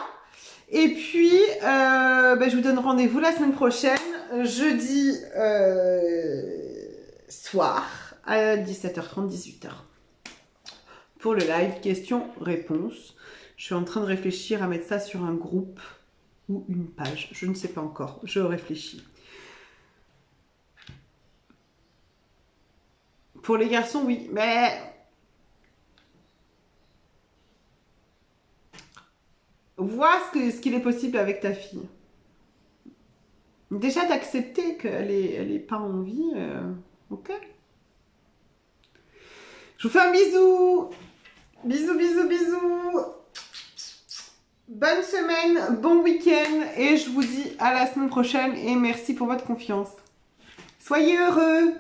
Et puis, je vous donne rendez-vous la semaine prochaine, jeudi soir, à 17h30, 18h. Pour le live questions-réponses. Je suis en train de réfléchir à mettre ça sur un groupe ou une page. Je ne sais pas encore. Je réfléchis. Pour les garçons, oui. Mais vois ce qu'il est possible avec ta fille. Déjà d'accepter qu'elle est pas en vie. Ok. Je vous fais un bisou. Bisous, bisous, bisous. Bonne semaine, bon week-end. Et je vous dis à la semaine prochaine. Et merci pour votre confiance. Soyez heureux.